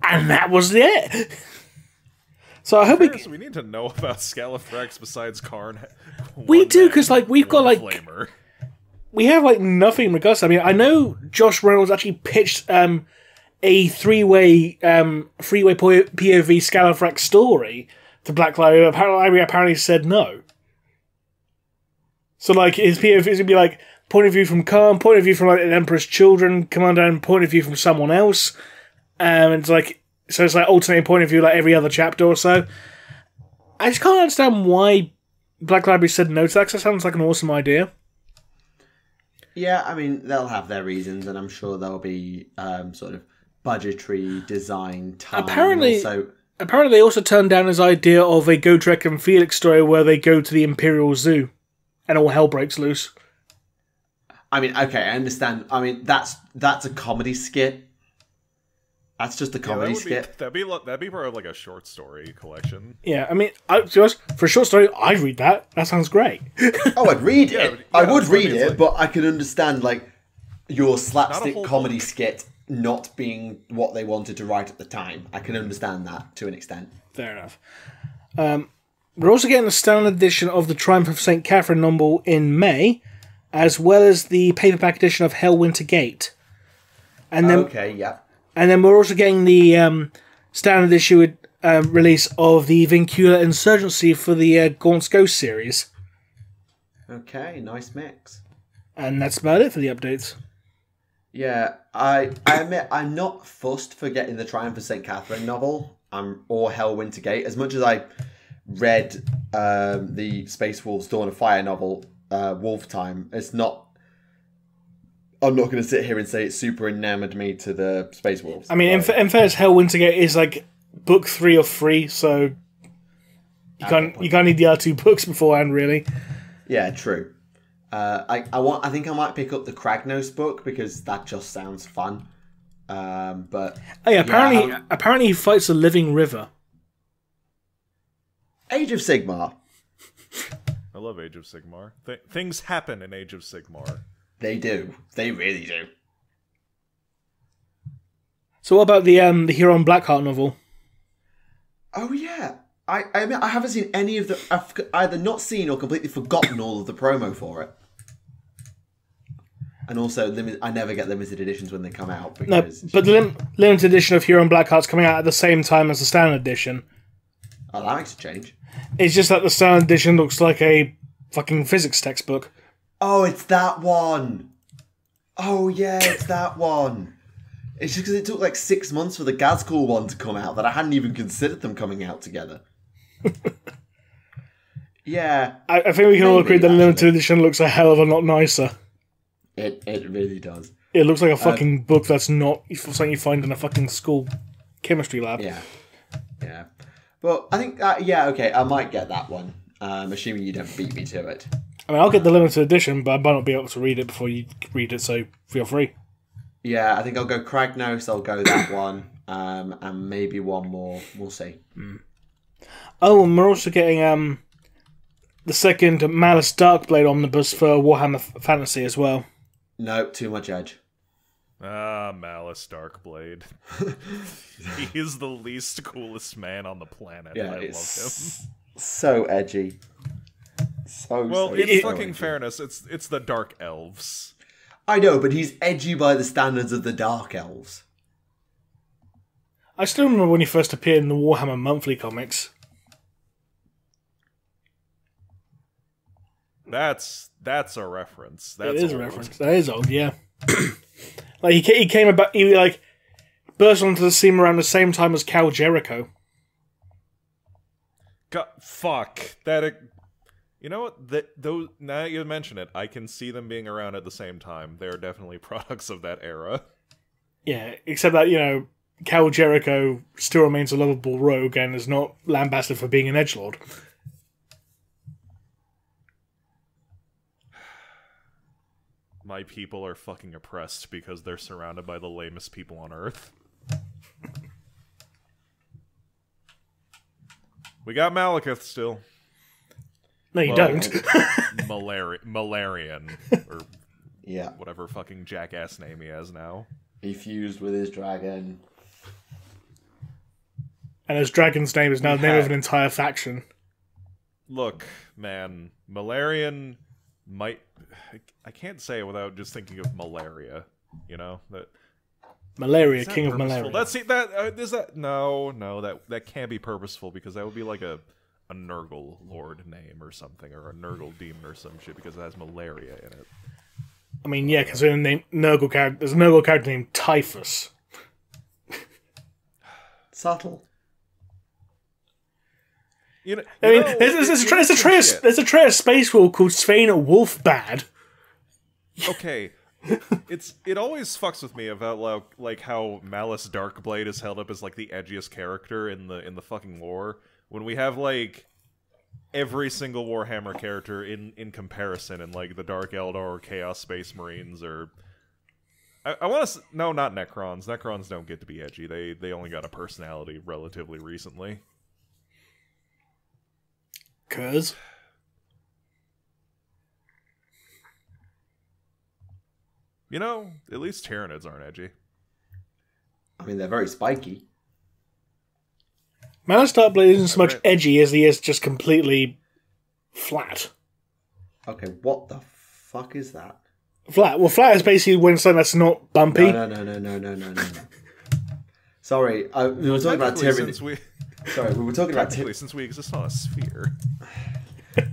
and that was it. So I hope We need to know about Scalathrax besides Karn. we do, because like we've got like Flamer. we have like nothing in regards to, I mean, I know Josh Reynolds actually pitched a three-way POV Scalathrax story to Black Library. Apparently said no. So like his POV is gonna be like point of view from Khan, point of view from like an Emperor's children, Commander, and point of view from someone else. It's like, so it's like alternating point of view like every other chapter or so. I just can't understand why Black Library said no to that, 'cause that sounds like an awesome idea. Yeah, I mean, they'll have their reasons, and I'm sure there'll be sort of budgetary design time. Apparently they also turned down his idea of a Gotrek and Felix story where they go to the Imperial Zoo and all hell breaks loose. I mean, okay, I understand. I mean, that's a comedy skit. That's just a comedy skit. That'd be part of like a short story collection. Yeah, I mean, to be honest, for a short story, I'd read that. That sounds great. Oh, I'd read it. I would read it, but I can understand like your slapstick comedy skit not being what they wanted to write at the time. I can understand that to an extent. Fair enough. We're also getting a standard edition of the Triumph of St. Catherine novel in May, as well as the paperback edition of Hellwinter Gate. And then, okay, yeah. And then we're also getting the standard issue release of the Vincula Insurgency for the Gaunt's Ghost series. Okay, nice mix. And that's about it for the updates. Yeah, I admit I'm not fussed for getting the Triumph of St. Catherine novel or Hellwinter Gate. As much as I read the Space Wolves Dawn of Fire novel, Wolf Time, it's not... I'm not going to sit here and say it super enamored me to the Space Wolves. I mean, in fairness, Hellwinter Gate is like book 3 of 3, so you can't need the other 2 books beforehand, really. Yeah, true. I think I might pick up the Kragnos book because that just sounds fun. But apparently he fights a living river. Age of Sigmar. I love Age of Sigmar. Things happen in Age of Sigmar. They do. They really do. So what about the Huron Blackheart novel? Oh yeah. I admit I haven't seen any of the... I've either not seen or completely forgotten all of the promo for it. And also, I never get limited editions when they come out. Because... No, but the limited edition of Huron Blackheart's coming out at the same time as the standard edition. Oh, that makes a change. It's just that the standard edition looks like a fucking physics textbook. Oh, it's that one. Oh, yeah, it's that one. It's just because it took like 6 months for the Gazcool one to come out that I hadn't even considered them coming out together. Yeah. I think we can all agree that the limited edition looks a hell of a lot nicer. It really does. It looks like a fucking book that's not something you find in a fucking school chemistry lab. Yeah. Yeah. But I think, okay, I might get that one. Assuming you don't beat me to it. I mean, I'll get the limited edition, but I might not be able to read it before you read it, so feel free. Yeah, I think I'll go Kragnos, I'll go that one, and maybe one more. We'll see. Mm. Oh, and we're also getting the second Malice Darkblade omnibus for Warhammer Fantasy as well. No, too much edge. Malice Darkblade. He is the least coolest man on the planet. Yeah, I love him. So edgy. Well, in fucking fairness, it's the Dark Elves. I know, but he's edgy by the standards of the Dark Elves. I still remember when he first appeared in the Warhammer Monthly comics. That's a reference. That's it is old. A reference. That is old, yeah. Like he came about, he like burst onto the scene around the same time as Cal Jericho. God, fuck that. You know what? Those, now that you mention it, I can see them being around at the same time. They are definitely products of that era. Yeah, except that, Cal Jericho still remains a lovable rogue and is not lambasted for being an edgelord. My people are fucking oppressed because they're surrounded by the lamest people on Earth. We got Malekith still. No, you don't. Malarian. Or yeah, whatever fucking jackass name he has now. He fused with his dragon. And his dragon's name is now the name of an entire faction. Look, man, Malarian might... I can't say it without just thinking of malaria. That Malaria, king of malaria. Let's see that. Is that no? That can't be purposeful because that would be like a Nurgle Lord name or something, or a Nurgle demon or some shit because it has malaria in it. I mean, yeah, considering the name Nurgle character, there's a Nurgle character named Typhus. Subtle. You know, I mean, there's a trait of Space Wolf called Svein Wolfbad. Okay, it always fucks with me about like how Malice Darkblade is held up as like the edgiest character in the fucking lore, when we have like every single Warhammer character in comparison, and like the Dark Eldar or Chaos Space Marines or I want to no, not Necrons. Necrons don't get to be edgy. They only got a personality relatively recently. 'Cause you know, at least Tyranids aren't edgy. I mean, they're very spiky. Malice Darkblade isn't so much edgy as he is just completely flat. Okay, what the fuck is that? Flat. Well, flat is basically when something that's not bumpy. No. Sorry, we were talking about Tyranids. Sorry, we were talking about Tyranids. Since we exist on a sphere.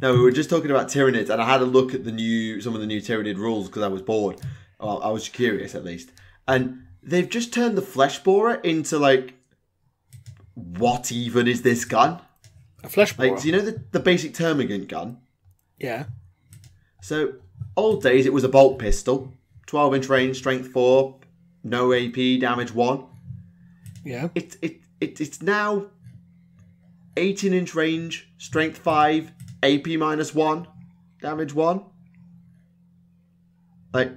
No, we were just talking about Tyranids, and I had a look at some of the new Tyranid rules because I was bored. Well, I was curious, at least. And they've just turned the Flesh Borer into, like, what even is this gun? A Flesh Borer? Like, so you know the basic Termagant gun? Yeah. So, old days, it was a bolt pistol. 12-inch range, strength 4, no AP, damage 1. Yeah. It's now 18-inch range, strength 5, AP -1, damage 1. Like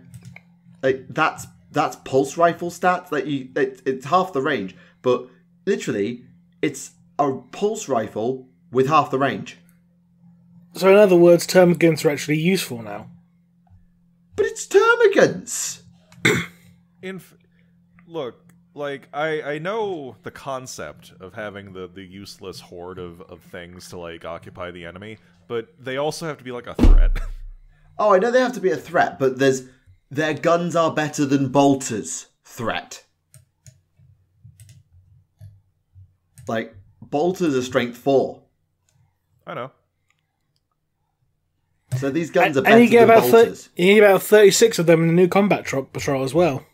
that's pulse rifle stats. It's half the range, but literally it's a pulse rifle with half the range. So in other words, termagants are actually useful now. But it's termagants. Look, like I know the concept of having the useless horde of things to like occupy the enemy, but they also have to be like a threat. Oh, I know they have to be a threat, but their guns are better than bolters threat. Like, bolters are strength 4. I know. So these guns are better and you get than about bolters. You get about 36 of them in the new combat patrol as well.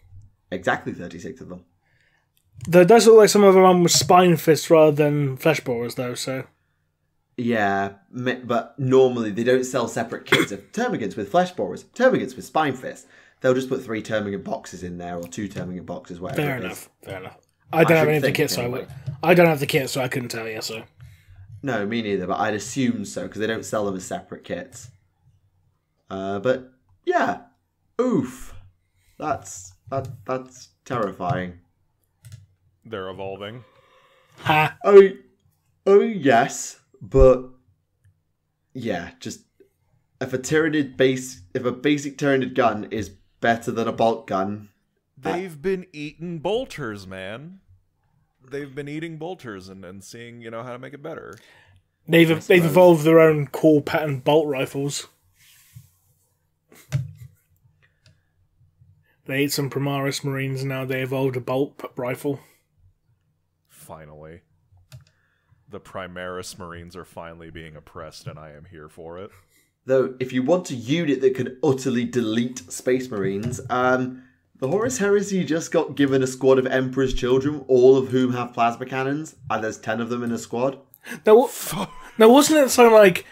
Exactly 36 of them. There does look like some of them are with spine fists rather than flesh borers, though, so... Yeah, but normally they don't sell separate kits of termagants with flesh borers, termagants with spine fists. They'll just put 3 termagant boxes in there, or 2 termagant boxes, whatever Fair it enough, is. fair enough. I don't have any of the think kits, anyway. I don't have the kit, so I couldn't tell you, so... No, me neither, but I'd assume so, because they don't sell them as separate kits. But, yeah. Oof. That's terrifying. They're evolving. Ha! Oh yes, but... Yeah, just... If a basic Tyranid gun is better than a bolt gun... They've been eating bolters, man. They've been eating bolters and seeing, how to make it better. They've evolved their own cool pattern bolt rifles. They ate some Primaris Marines and now they evolved a bolt rifle. Finally. The Primaris Marines are finally being oppressed and I am here for it. Though, if you want a unit that can utterly delete Space Marines, the Horus Heresy just got given a squad of Emperor's Children, all of whom have plasma cannons, and there's 10 of them in a squad. Now, wasn't it something like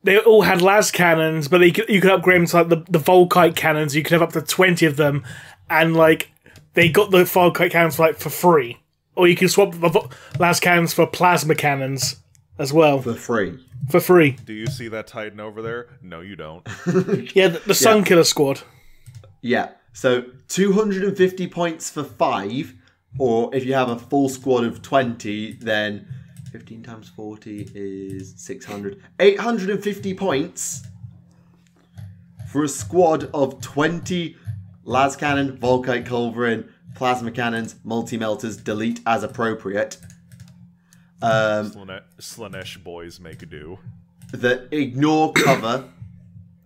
they all had las cannons, but you could upgrade them to like the Volkite cannons, you could have up to 20 of them, and like they got the Volkite cannons for free. Or you can swap the las cannons for plasma cannons as well. For free. For free. Do you see that Titan over there? No, you don't. Yeah, the Sunkiller squad. Yeah, so 250 points for 5, or if you have a full squad of 20, then 15 times 40 is 600. 850 points for a squad of 20 las cannon, Volkite culverin, plasma cannons, multi-melters, delete as appropriate. Slanesh boys make do. That ignore cover.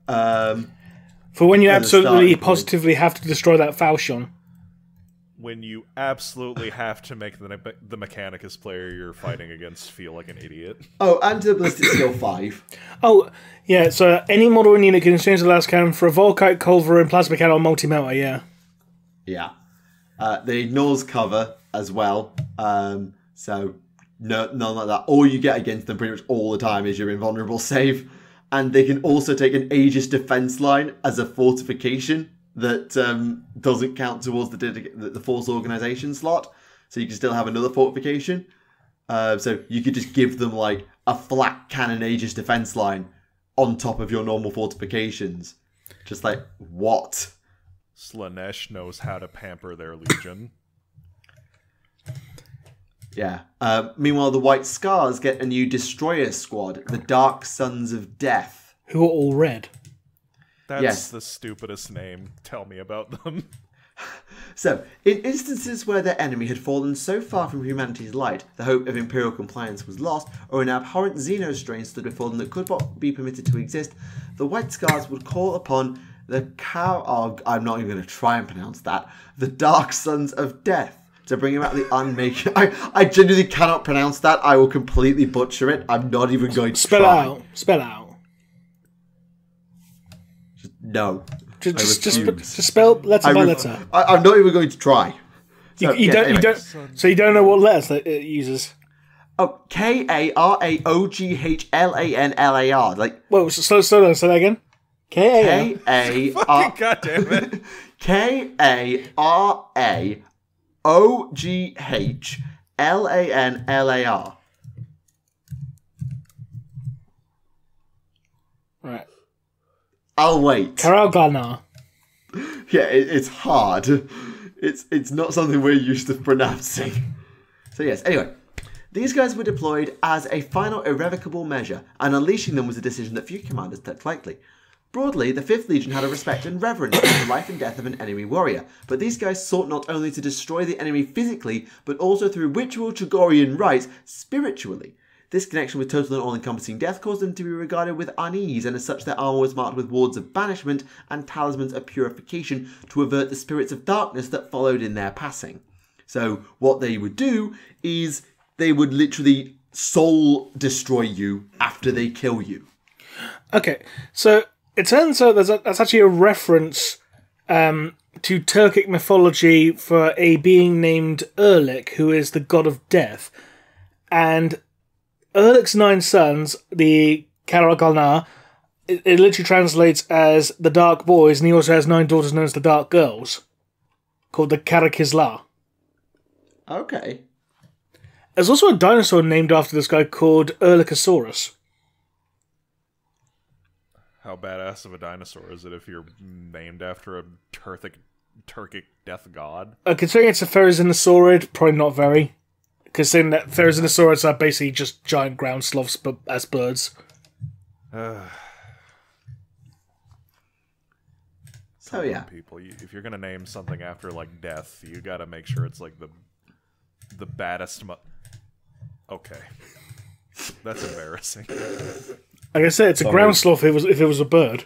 For when you absolutely positively have to destroy that Falchion. When you absolutely have to make the Mechanicus player you're fighting against feel like an idiot. Oh, and to the ballistic skill 5. Oh, yeah, so any model unit can exchange the last cannon for a Volkite, Culverin, Plasma Cannon, or Multi-Melter, yeah. Yeah. They ignores cover as well. So, No, none like that. All you get against them pretty much all the time is your invulnerable save. And they can also take an Aegis defense line as a fortification that doesn't count towards the force organization slot. So you can still have another fortification. So you could just give them like a flat cannon Aegis defense line on top of your normal fortifications. Just like, what? Slanesh knows how to pamper their legion. Yeah. Meanwhile, the White Scars get a new destroyer squad, the Dark Sons of Death. Who are all red. That's the stupidest name. Tell me about them. So, in instances where their enemy had fallen so far from humanity's light, the hope of Imperial compliance was lost, or an abhorrent xenostrain stood before them that could not be permitted to exist, the White Scars would call upon the I'm not even going to try and pronounce that, the Dark Sons of Death, to bring about the unmaking. I genuinely cannot pronounce that. I will completely butcher it. I'm not even going to Spell try. it out. Spell it out. No. Just spell letter by letter. I'm not even going to try. So, you don't. So you don't know what letters that it uses. Oh, K-A-R-A-O-G-H-L-A-N-L-A-R. Like. Whoa, slow down. Say that again. K-A-R. God damn it. K-A-R-A-O-G-H-L-A-N-L-A-R. Right. I'll wait. Karalgana. Yeah, it's hard. It's not something we're used to pronouncing. So yes, anyway. These guys were deployed as a final irrevocable measure, and unleashing them was a decision that few commanders took lightly. Broadly, the 5th Legion had a respect and reverence for the life and death of an enemy warrior, but these guys sought not only to destroy the enemy physically, but also through ritual Chagorian rites, spiritually. This connection with total and all-encompassing death caused them to be regarded with unease, and as such their armour was marked with wards of banishment and talismans of purification to avert the spirits of darkness that followed in their passing. So what they would do is they would literally soul destroy you after they kill you. Okay, so it turns out that's actually a reference to Turkic mythology for a being named Auric, who is the god of death. And Auric's 9 sons, the Karagalna, it literally translates as the Dark Boys, and he also has 9 daughters known as the Dark Girls, called the Karakizla. Okay. There's also a dinosaur named after this guy called Erlichosaurus. How badass of a dinosaur is it if you're named after a Turkic death god? Considering it's a Therizinosauride, probably not very. Considering that Therizinosaurids are basically just giant ground sloths but as birds. So yeah. People, if you're gonna name something after like death, you gotta make sure it's like the baddest. Okay, that's embarrassing. Like I said, it's a ground sloth if it was a bird.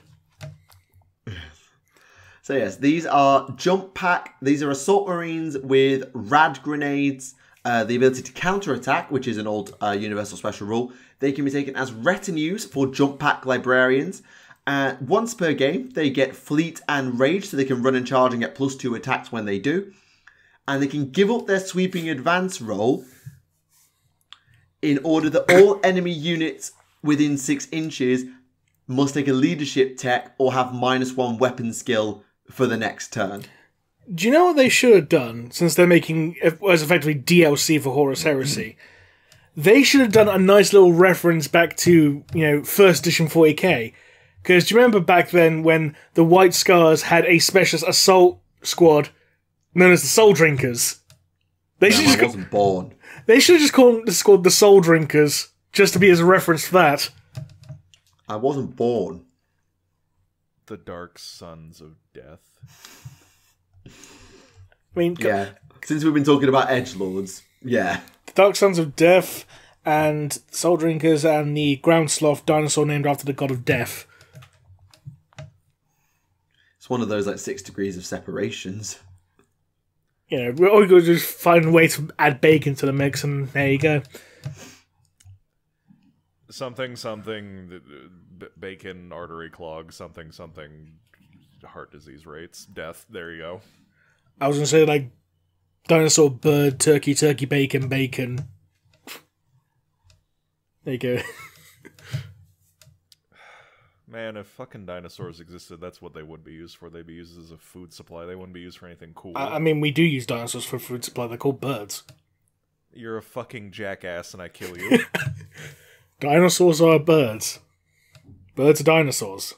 So yes, these are jump pack. These are assault marines with rad grenades, the ability to counterattack, which is an old universal special rule. They can be taken as retinues for jump pack librarians. Once per game, they get fleet and rage, so they can run and charge and get +2 attacks when they do. And they can give up their sweeping advance roll in order that all enemy units within 6 inches must take a leadership tech or have -1 weapon skill for the next turn. Do you know what they should have done, since they're making as effectively DLC for Horus Heresy? They should have done a nice little reference back to, 1st edition 40k. Because do you remember back then when the White Scars had a specialist assault squad known as the Soul Drinkers? I wasn't born. They should have just called the squad the Soul Drinkers, just to be as a reference for that. I wasn't born. The Dark Sons of Death. I mean, yeah. Since we've been talking about edgelords, yeah. The Dark Sons of Death and Soul Drinkers and the Ground Sloth dinosaur named after the god of death. It's one of those 6 degrees of separations. All you got to do is find a way to add bacon to the mix, and there you go. Something, bacon, artery clog, something, heart disease rates, death, there you go. I was going to say, dinosaur, bird, turkey, bacon. There you go. Man, if fucking dinosaurs existed, that's what they would be used for. They'd be used as a food supply. They wouldn't be used for anything cool. I mean, we do use dinosaurs for food supply. They're called birds. You're a fucking jackass and I kill you. Dinosaurs are birds. Birds are dinosaurs.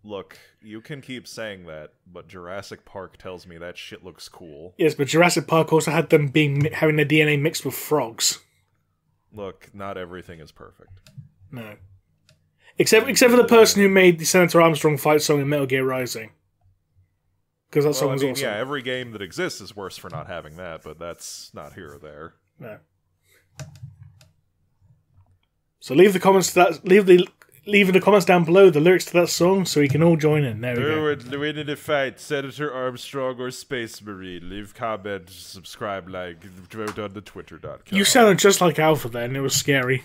Look, you can keep saying that, but Jurassic Park tells me that shit looks cool. Yes, but Jurassic Park also had them having their DNA mixed with frogs. Look, not everything is perfect. No. Except for the person who made the Senator Armstrong fight song in Metal Gear Rising. Because that song was awesome. Yeah, every game that exists is worse for not having that, but that's not here or there. No. So leave the comments to that. Leave in the comments down below the lyrics to that song so we can all join in. There we go. Who would win in a fight, Senator Armstrong or Space Marine? Leave comment, subscribe, like, vote on the Twitter.com. You sounded just like Alpha then. It was scary.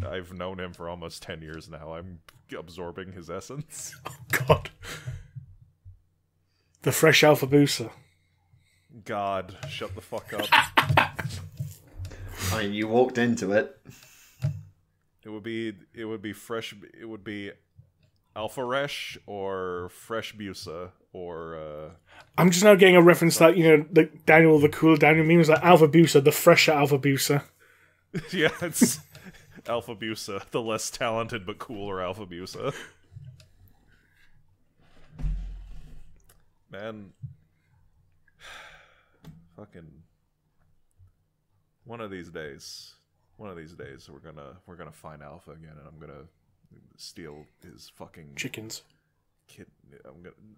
I've known him for almost 10 years now. I'm absorbing his essence. Oh, God. The fresh Alpha Booster. God, shut the fuck up. I mean, you walked into it. It would be fresh. It would be Alpha Resh or Fresh Busa or. I'm just now getting a reference that, the Daniel, the cool Daniel meme was like Alpha Booster, the fresher Alpha Booster. Yeah, it's Alpha Busa, the less talented but cooler Alpha Busa. Man, fucking one of these days we're gonna find Alpha again, and I'm gonna steal his fucking chickens.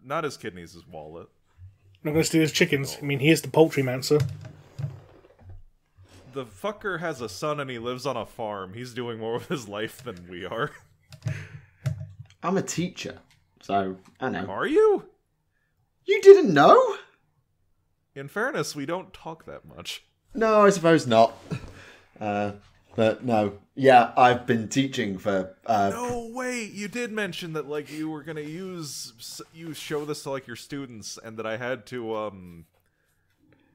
Not his kidneys, his wallet. I'm not gonna steal his chickens. I mean, he is the poultry mancer. The fucker has a son and he lives on a farm. He's doing more with his life than we are. I'm a teacher, so I know. Are you? You didn't know? In fairness, we don't talk that much. No, I suppose not. But no. Yeah, I've been teaching for... No, wait! You did mention that, like, you were gonna show this to, like, your students, and that I had to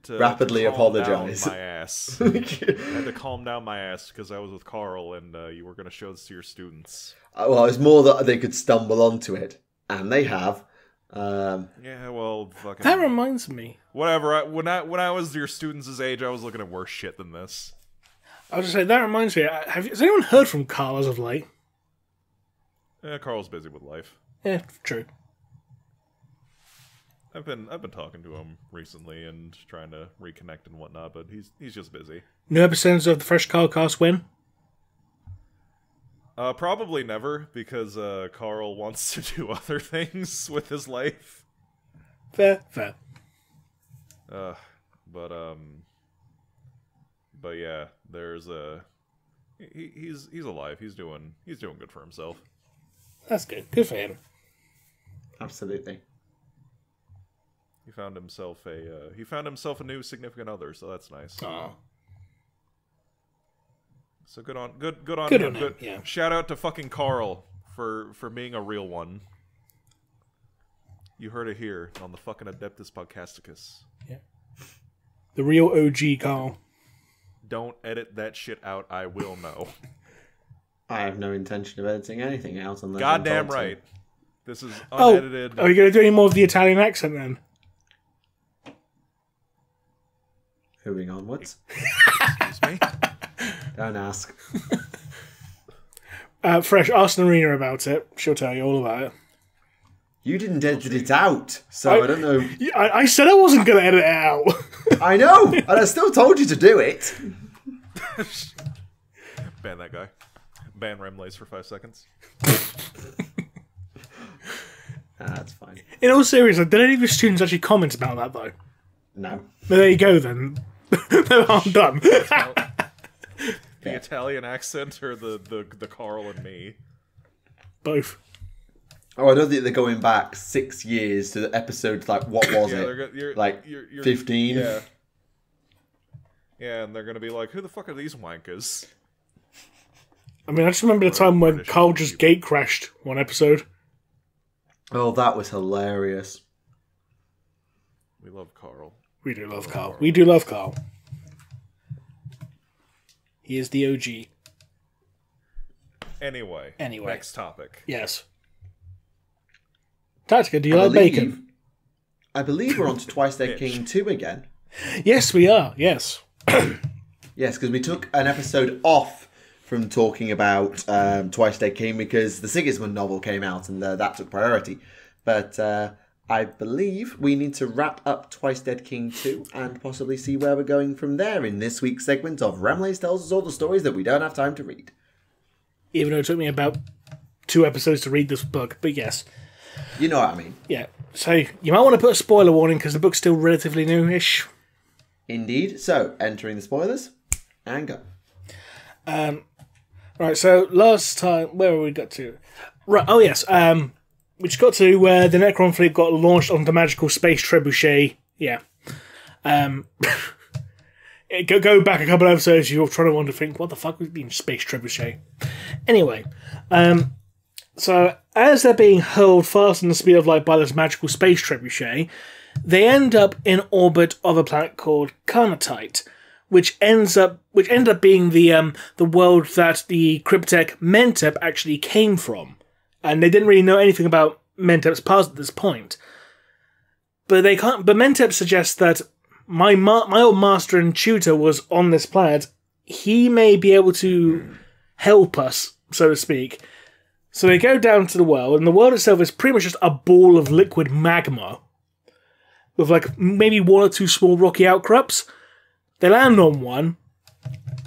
rapidly apologize. My ass. I had to calm down my ass because I was with Carl, and you were going to show this to your students. Well, it was more that they could stumble onto it, and they have. Yeah, well, fucking. That reminds me. Whatever. When I was your students' age, I was looking at worse shit than this. I was just saying, that reminds me. Has anyone heard from Carl as of late? Yeah, Carl's busy with life. Yeah, true. I've been talking to him recently and trying to reconnect and whatnot, but he's just busy. New episodes of the Fresh Carl Cast when? Probably never, because Carl wants to do other things with his life. Fair. But yeah, there's he's alive. He's doing good for himself. That's good. Good for him. Absolutely. He found himself a new significant other, so that's nice. Aww. So good on him. Him, yeah. Shout out to fucking Carl for being a real one. You heard it here on the fucking Adeptus Podcastus. Yeah. The real OG Carl. Don't edit that shit out. I will know. I have no intention of editing anything out on that. Goddamn right. This is unedited. Oh, are you going to do any more of the Italian accent then? Moving onwards. Excuse me? Don't ask. Fresh, ask Narina about it. She'll tell you all about it. You didn't edit it out, so I don't know. I said I wasn't going to edit it out. I know, and I still told you to do it. Ban that guy. Ban Remleiz for 5 seconds. That's fine. In all seriousness, did any of your students actually comment about that, though? No. But there you go, then. I'm done. The Italian accent or the Carl and me? Both. Oh, I know that they're going back 6 years to the episode, like, what was it? You're 15? Yeah. Yeah, and they're going to be like, who the fuck are these wankers? I mean, I just remember the time when Carl just gate crashed one episode. Oh, that was hilarious. We love Carl. We do love Carl. We do love Carl. He is the OG. Anyway. Next topic. Yes. Tactica, do you like bacon? I believe we're on to Twice Dead King 2 again. Yes, we are. Yes. Yes, because we took an episode off from talking about Twice Dead King because the Sigismund novel came out and that took priority. But I believe we need to wrap up Twice Dead King 2 and possibly see where we're going from there in this week's segment of Remleiz Tells Us All the Stories That We Don't Have Time to Read. Even though it took me about 2 episodes to read this book, but yes. You know what I mean. Yeah. So you might want to put a spoiler warning because the book's still relatively new-ish. Indeed. So, entering the spoilers, and go. Right, so last time, where have we got to? Right, oh yes, we just got to where the Necron fleet got launched on the magical space trebuchet. Yeah. Go back a couple of episodes, you're trying to think, what the fuck would be in space trebuchet? Anyway, so as they're being hurled fast in the speed of light by this magical space trebuchet, they end up in orbit of a planet called Carnotite, which ended up being the world that the cryptech Mentep actually came from, and they didn't really know anything about Mentep's past at this point. But Mentep suggests that my old master and tutor was on this planet. He may be able to help us, so to speak. So they go down to the world, and the world itself is pretty much just a ball of liquid magma with like maybe 1 or 2 small rocky outcrops. They land on one,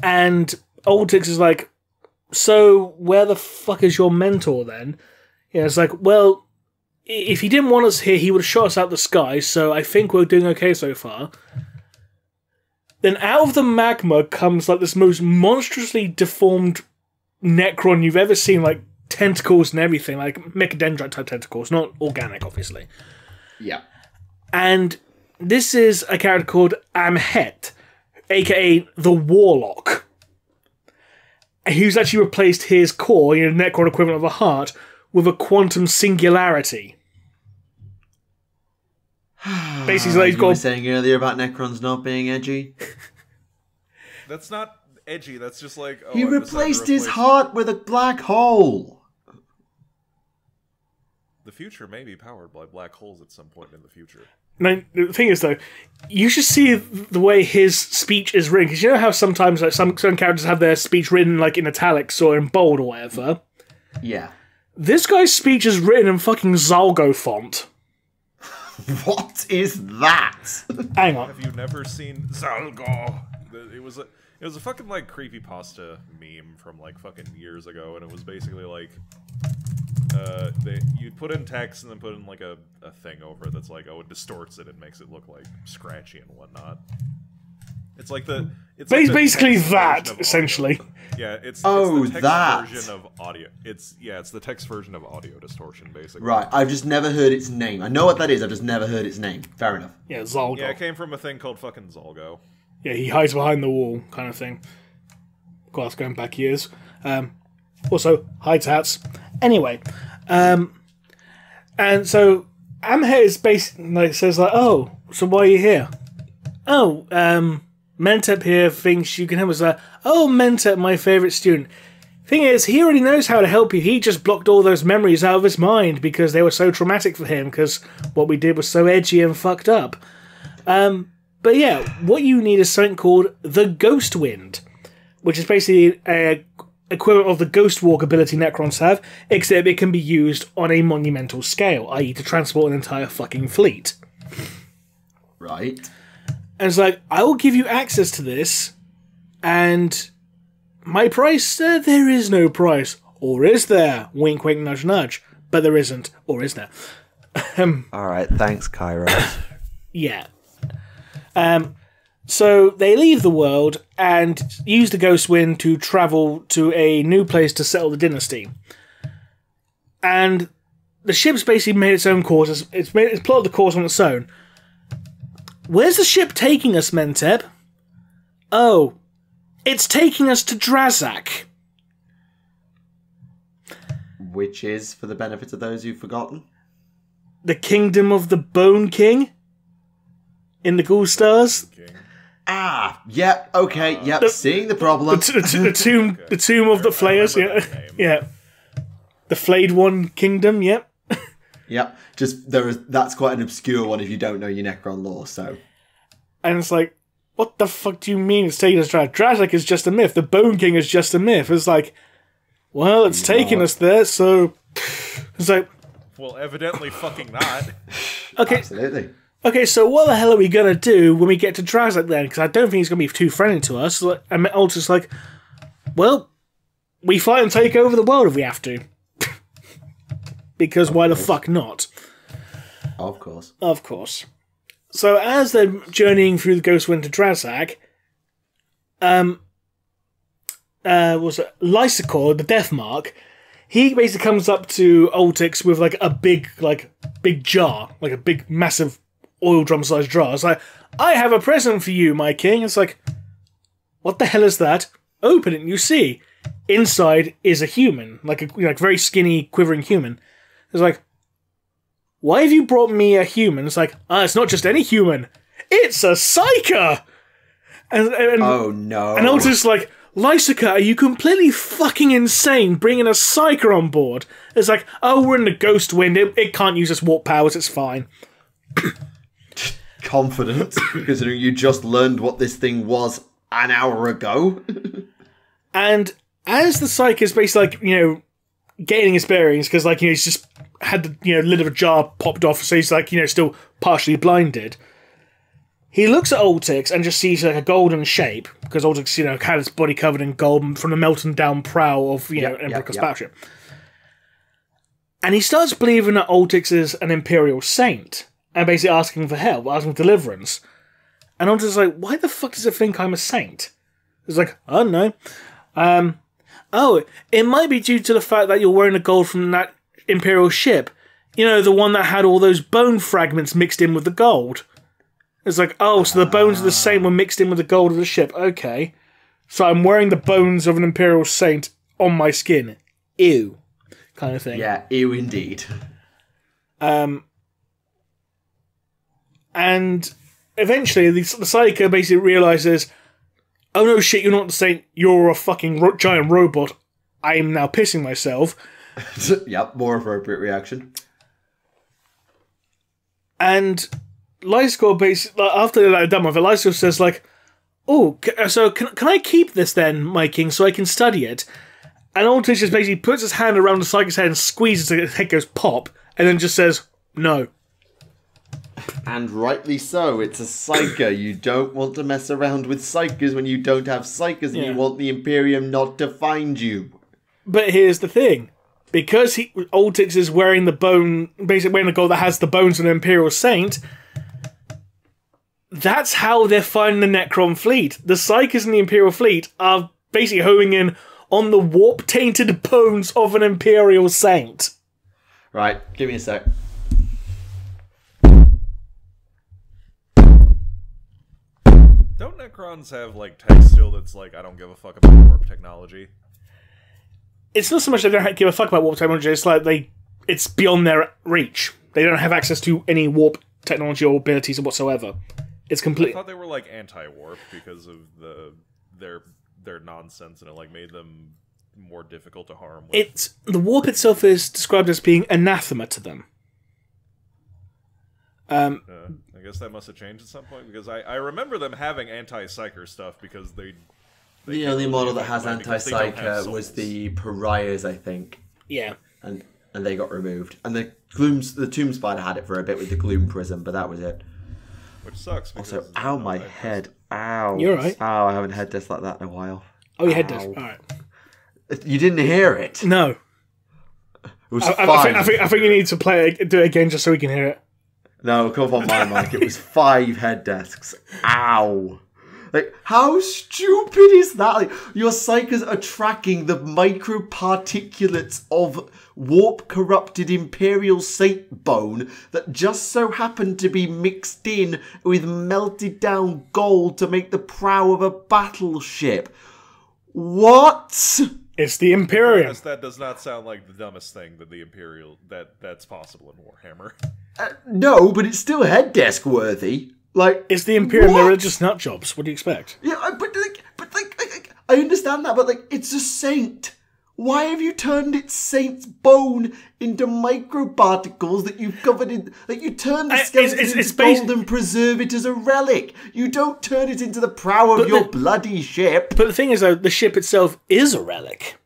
and Old Tix is like, so where the fuck is your mentor then? Yeah, it's like, well, if he didn't want us here, he would have shot us out the sky, so I think we're doing okay so far. Then out of the magma comes like this most monstrously deformed Necron you've ever seen, like tentacles and everything, like mechadendrite type tentacles, not organic, obviously. Yeah. And this is a character called Amhet, aka the Warlock, who's actually replaced his core, Necron equivalent of a heart, with a quantum singularity. Basically, like, you were saying earlier about Necrons not being edgy. That's not edgy. That's just like he replaced his heart with a black hole. The future may be powered by black holes at some point in the future. Now, the thing is, though, you should see the way his speech is written, because you know how sometimes like some characters have their speech written like in italics or in bold or whatever. Yeah. This guy's speech is written in fucking Zalgo font. What is that? Hang on. Have you never seen Zalgo? It was a fucking like creepypasta meme from like fucking years ago, and it was basically like you'd put in text and then put in like a thing over it that's like, oh, it distorts it and makes it look like scratchy and whatnot. It's like basically that, essentially. Yeah, it's the text that version of audio. It's the text version of audio distortion, basically. Right, I've just never heard its name. I know what that is, I've just never heard its name. Fair enough. Yeah, Zalgo. Yeah, it came from a thing called fucking Zalgo. Yeah, he hides behind the wall, kind of thing. God, that's going back years. Also, hides hats. Anyway, and so Amhet is basically like, says like, oh, so why are you here? Oh, Mentep here thinks you can help us. Oh, Mentep, my favourite student. Thing is, he already knows how to help you. He just blocked all those memories out of his mind because they were so traumatic for him, because what we did was so edgy and fucked up. But yeah, what you need is something called the Ghost Wind, which is basically a equivalent of the Ghost Walk ability Necrons have, except it can be used on a monumental scale, i.e. to transport an entire fucking fleet. Right. And it's like, I will give you access to this, and my price? There is no price. Or is there? Wink, wink, nudge, nudge. But there isn't. Or is there? Alright, thanks, Kairos. Yeah. So they leave the world and use the Ghost Wind to travel to a new place to settle the dynasty. And the ship's basically made its own course. It's plotted the course on its own. Where's the ship taking us, Mentep? Oh, it's taking us to Drazak. Which is, for the benefit of those who've forgotten, the kingdom of the Bone King in the Ghoul Stars. Yep, okay, yep, seeing the problem. The tomb of the flayers, yeah. The flayed one kingdom, yep. Yep, that's quite an obscure one if you don't know your Necron lore, so. And it's like, what the fuck do you mean it's taking us to Drazak is just a myth, the Bone King is just a myth. It's like, well, it's taking us there, so... It's like... Well, evidently fucking not. Okay. Absolutely. Okay, so what the hell are we going to do when we get to Drazak then? Because I don't think he's going to be too friendly to us. And Altus's like, well, we fight and take over the world if we have to. Because why the fuck not? Of course. Of course. So as they're journeying through the Ghostwind to Drazak, was it Lysicor, the Death Mark, he basically comes up to Oltix with like a big jar, like a big massive oil drum sized jar. It's like, I have a present for you, my king. It's like, what the hell is that? Open it and you see. Inside is a human, like a very skinny, quivering human. It's like, why have you brought me a human? It's like, it's not just any human. It's a psyker! And oh no. And I was just like, Lysica, are you completely fucking insane bringing a psyker on board? It's like, oh, we're in the ghost wind. It can't use its warp powers. It's fine. Confident, considering you just learned what this thing was an hour ago. And as the psyker is basically like, gaining his bearings, because he's just had the lid of a jar popped off, so he's like still partially blinded. He looks at Oltix and just sees like a golden shape, because Oltix had his body covered in gold from the melting down prow of Emperor's battleship. And he starts believing that Oltix is an Imperial saint and basically asking for help, asking for deliverance. And Oltix is like, why the fuck does it think I'm a saint? It's like, I don't know. Oh, it might be due to the fact that you're wearing the gold from that Imperial ship. The one that had all those bone fragments mixed in with the gold. It's like, oh, so the bones are the same one mixed in with the gold of the ship. Okay. So I'm wearing the bones of an Imperial saint on my skin. Ew. Kind of thing. Yeah, ew indeed. And eventually the Psycho basically realises, oh no shit, you're not the saint, you're a fucking giant robot. I am now pissing myself. Yep, more appropriate reaction. And Lysicor basically, after they're done with it, Lysicor says like, oh, so can I keep this then, my king, so I can study it? And Oltix just basically puts his hand around the Psycho's head and squeezes it, his head goes pop, and then just says, no. And rightly so, it's a Psyker. You don't want to mess around with Psykers when you don't have Psykers, and you want the Imperium not to find you. But here's the thing. Because Oltix is wearing the bone, basically wearing the gold that has the bones of an Imperial Saint, that's how they're finding the Necron fleet. The Psykers in the Imperial fleet are basically homing in on the warp-tainted bones of an Imperial Saint. Right, give me a sec. Don't Necrons have, text still that's I don't give a fuck about warp technology? It's not so much they don't give a fuck about warp technology, it's it's beyond their reach. They don't have access to any warp technology or abilities whatsoever. It's complete. I thought they were, anti-warp because of their nonsense, and it, made them more difficult to harm with. The warp itself is described as being anathema to them. I guess that must have changed at some point, because I remember them having anti-psyker stuff, because they the only model that has anti-psyker was the Pariahs, I think. Yeah. And they got removed. And the Tomb Spider had it for a bit with the Gloom Prism, but that was it. Which sucks. Also, ow, my head. Ow. You're right. Ow, I haven't had this like that in a while. Oh, your head does. Alright. You didn't hear it? No. It was fine. I think you need to do it again just so we can hear it. No, come on my mic. It was 5 head desks. Ow. How stupid is that? Your Psykers are tracking the microparticulates of warp-corrupted Imperial Saint bone that just so happened to be mixed in with melted-down gold to make the prow of a battleship. What? It's the Imperium. That does not sound like the dumbest thing that the Imperial that's possible in Warhammer. No, but it's still head desk worthy. Like, It's the Imperium, what? they're just nut jobs. What do you expect? Yeah, but I understand that, but like, it's a saint. Why have you turned its saint's bone into microparticles that you've covered in? Like, you turn the skeleton into gold and preserve it as a relic. You don't turn it into the prow of your bloody ship. But the thing is, though, the ship itself is a relic.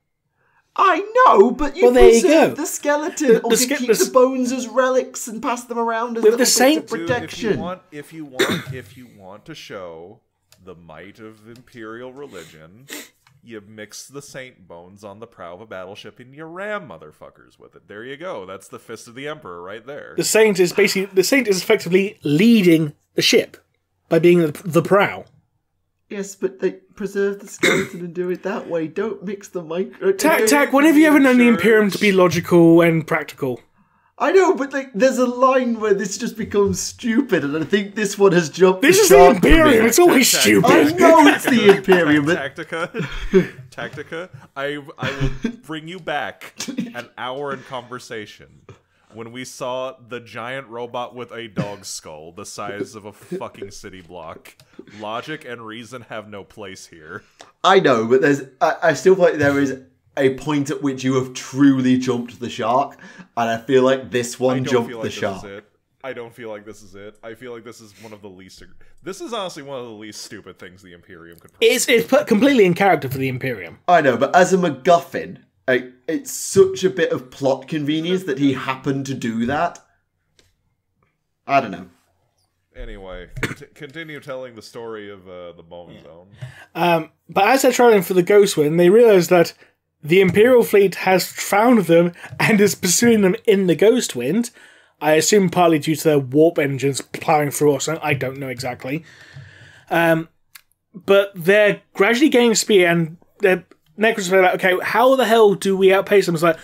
I know, but you there you preserve go. the skeleton, or you keep the bones as relics and pass them around as little bits of protection. Dude, if you want to show the might of Imperial religion, you mix the saint bones on the prow of a battleship and you ram motherfuckers with it. There you go. That's the fist of the Emperor right there. The saint is effectively leading the ship by being the prow. Yes, but they preserve the skeleton and do it that way. Don't mix the micro... Tack, when have you ever known the Imperium to be logical and practical? I know, but like, there's a line where this just becomes stupid, and I think this one has jumped This the is the shark for me. Imperium, it's always stupid. I know it's the Imperium, but... Tactica, I will bring you back an hour in conversation when we saw the giant robot with a dog skull the size of a fucking city block. Logic and reason have no place here. I know, but I still feel like there is a point at which you have truly jumped the shark, and I feel like this one jumped the shark. I don't feel like this is it. I feel like this is one of the least... This is honestly one of the least stupid things the Imperium could... It's put completely in character for the Imperium. I know, but as a MacGuffin, it's such a bit of plot convenience that he happened to do that. I don't know. Anyway, continue telling the story of the Bone Zone. But as they're traveling for the Ghost Wind, they realize that the Imperial fleet has found them and is pursuing them in the Ghost Wind. I assume partly due to their warp engines plowing through or something. I don't know exactly. But they're gradually gaining speed, and they're Necrons are like, okay, how the hell do we outpace them? It's like,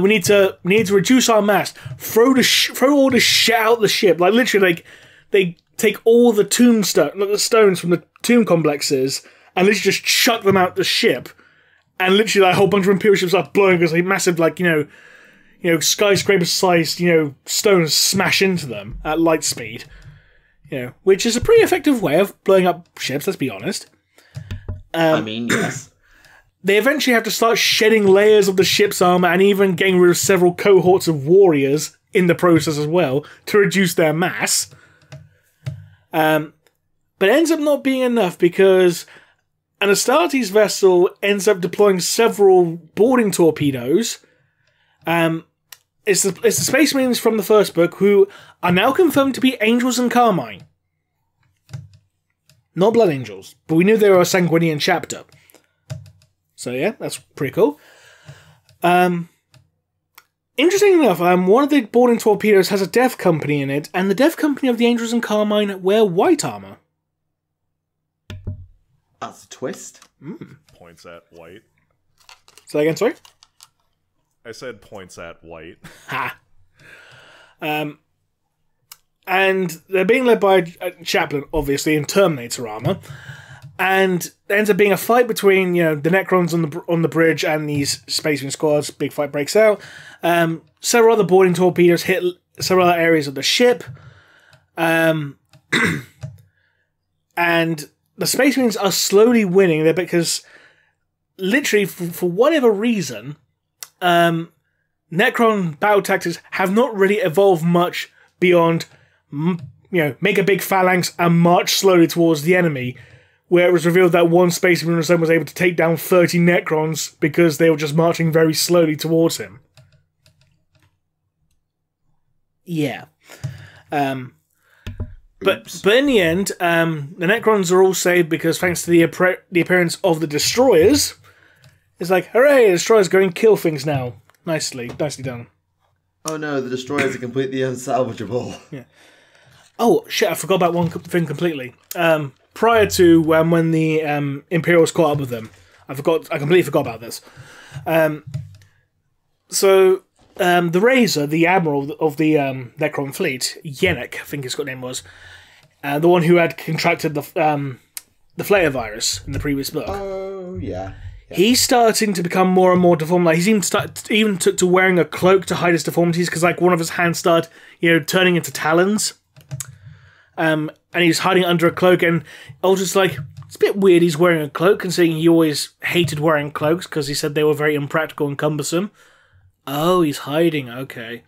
we need to reduce our mass. Throw all the shit out the ship. Like, literally, like, they take all the the stones from the tomb complexes and literally just chuck them out the ship. And literally, like, a whole bunch of Imperial ships are blowing because like massive, like, skyscraper-sized, stones smash into them at light speed. Which is a pretty effective way of blowing up ships, let's be honest. I mean, yes. They eventually have to start shedding layers of the ship's armor and even getting rid of several cohorts of warriors in the process as well to reduce their mass. But it ends up not being enough because an Astartes vessel ends up deploying several boarding torpedoes. It's the Space Marines from the first book who are now confirmed to be Angels and Carmine. Not Blood Angels, but we knew they were a Sanguinian chapter. So yeah, that's pretty cool. Interesting enough, one of the boarding torpedoes has a Death Company in it, and the Death Company of the Angels and Carmine wear white armor. That's a twist. Points at white. Say that again, sorry? I said points at white. Ha! And they're being led by a chaplain, obviously, in Terminator armor. And there ends up being a fight between, the Necrons on the bridge and these Space Marine squads. Big fight breaks out. Several other boarding torpedoes hit several other areas of the ship. And the Space Marines are slowly winning there because, literally, for whatever reason, Necron battle tactics have not really evolved much beyond, make a big phalanx and march slowly towards the enemy. Where it was revealed that one Space Marine was able to take down 30 Necrons because they were just marching very slowly towards him. Yeah. But in the end, the Necrons are all saved because thanks to the appearance of the Destroyers, it's like, hooray, the Destroyers go and kill things now. Nicely done. Oh no, the Destroyers are completely unsalvageable. Yeah. Oh, shit, I forgot about one thing completely. Prior to when the Imperials caught up with them. I completely forgot about this. So the Razor, the Admiral of the Necron fleet, Yennek, I think his name was, the one who had contracted the Flare virus in the previous book. Oh, yeah. He's starting to become more and more deformed. Like, he's even took to wearing a cloak to hide his deformities because, like, one of his hands started, turning into talons. and he's hiding under a cloak, and Ultic's like, it's a bit weird he's wearing a cloak, considering he always hated wearing cloaks, because he said they were very impractical and cumbersome. Oh, he's hiding, okay.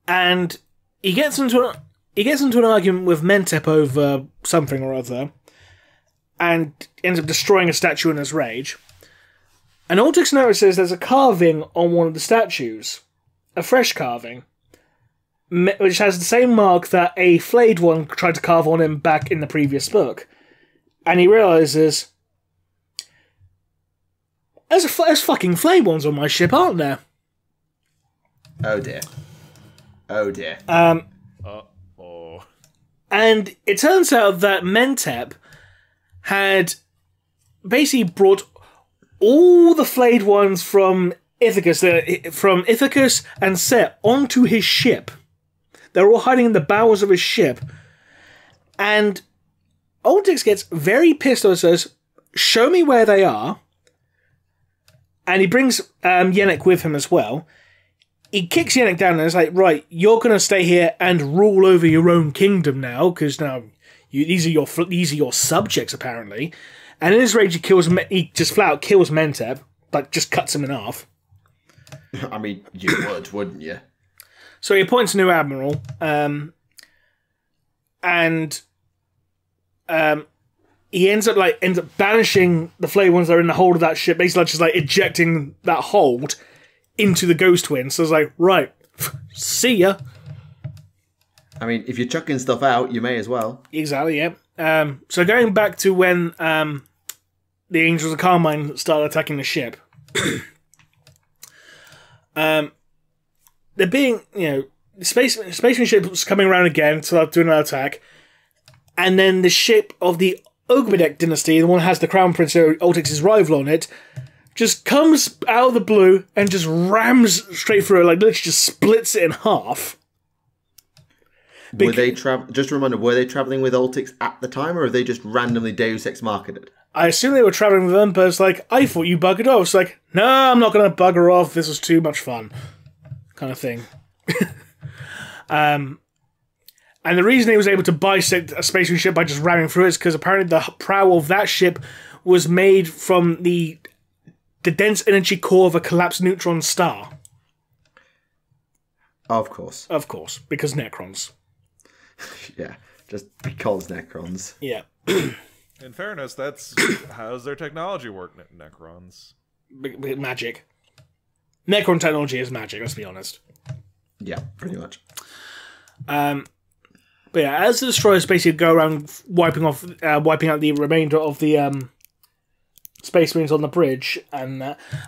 And he gets into an argument with Mentep over something or other, and ends up destroying a statue in his rage. And Ultix notices there's a carving on one of the statues. A fresh carving. Which has the same mark that a flayed one tried to carve on him back in the previous book. And he realises, there's fucking flayed ones on my ship, aren't there? Oh dear. Oh dear. Uh-oh. And it turns out that Mentep had basically brought all the flayed ones from Ithacus and Set onto his ship. They're all hiding in the bowels of his ship. And Ultix gets very pissed and says, show me where they are. And he brings Yennek with him as well. He kicks Yennek down and is like, right, you're going to stay here and rule over your own kingdom now, because now these are your subjects, apparently. And in his rage, he just flat out kills Mentep, like just cuts him in half. I mean, you would, wouldn't you? So he appoints a new admiral, and he ends up banishing the flayed ones that are in the hold of that ship, basically just like ejecting that hold into the Ghost Twin. So it's like, right, see ya. I mean, if you're chucking stuff out, you may as well. Exactly, yeah. So going back to when the Angels of Carmine started attacking the ship, they're being, the spaceman ship was coming around again to do another attack, and then the ship of the Ogmedek dynasty, the one that has the Crown Prince, Ultix's rival on it, just comes out of the blue and just rams straight through it, like literally just splits it in half. Were they just a reminder, were they travelling with Ultix at the time, or have they just randomly Deus Ex marketed? I assume they were travelling with them, but it's like, I thought you buggered off. It's like, no, I'm not going to bugger off, this was too much fun. Kind of thing. And the reason he was able to bisect a spaceman ship by just ramming through it is because apparently the prow of that ship was made from the dense energy core of a collapsed neutron star. Of course. Of course, because Necrons. Yeah, just because Necrons. Yeah. In fairness, that's how's their technology work, Necrons? Magic. Necron technology is magic, let's be honest. Yeah, pretty much. But yeah, as the destroyers basically go around wiping out the remainder of the space marines on the bridge, and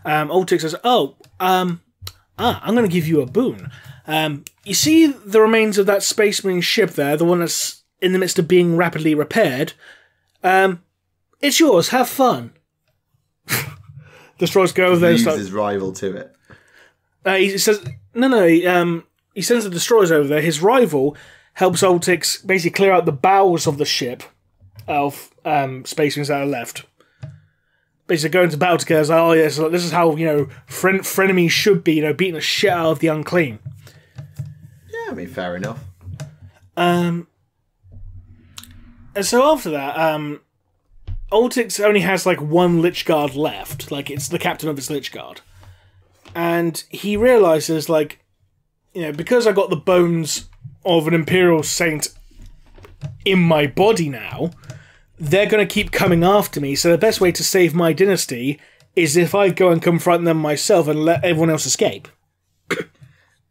Ultix says, I'm going to give you a boon. You see the remains of that space marine ship there, the one that's in the midst of being rapidly repaired? It's yours, have fun. Destroyers go over there and start... his rival to it. He says, he sends the destroyers over there. His rival helps Ultix basically clear out the bowels of the ship of space marines that are left. Basically going to battle together, like, oh yes, this is how, frenemies should be, beating the shit out of the unclean. Yeah, I mean, fair enough. And so after that, Ultix only has one Lich Guard left. It's the captain of his Lich Guard. And he realises, because I got the bones of an Imperial Saint in my body now, they're going to keep coming after me, so the best way to save my dynasty is if I go and confront them myself and let everyone else escape.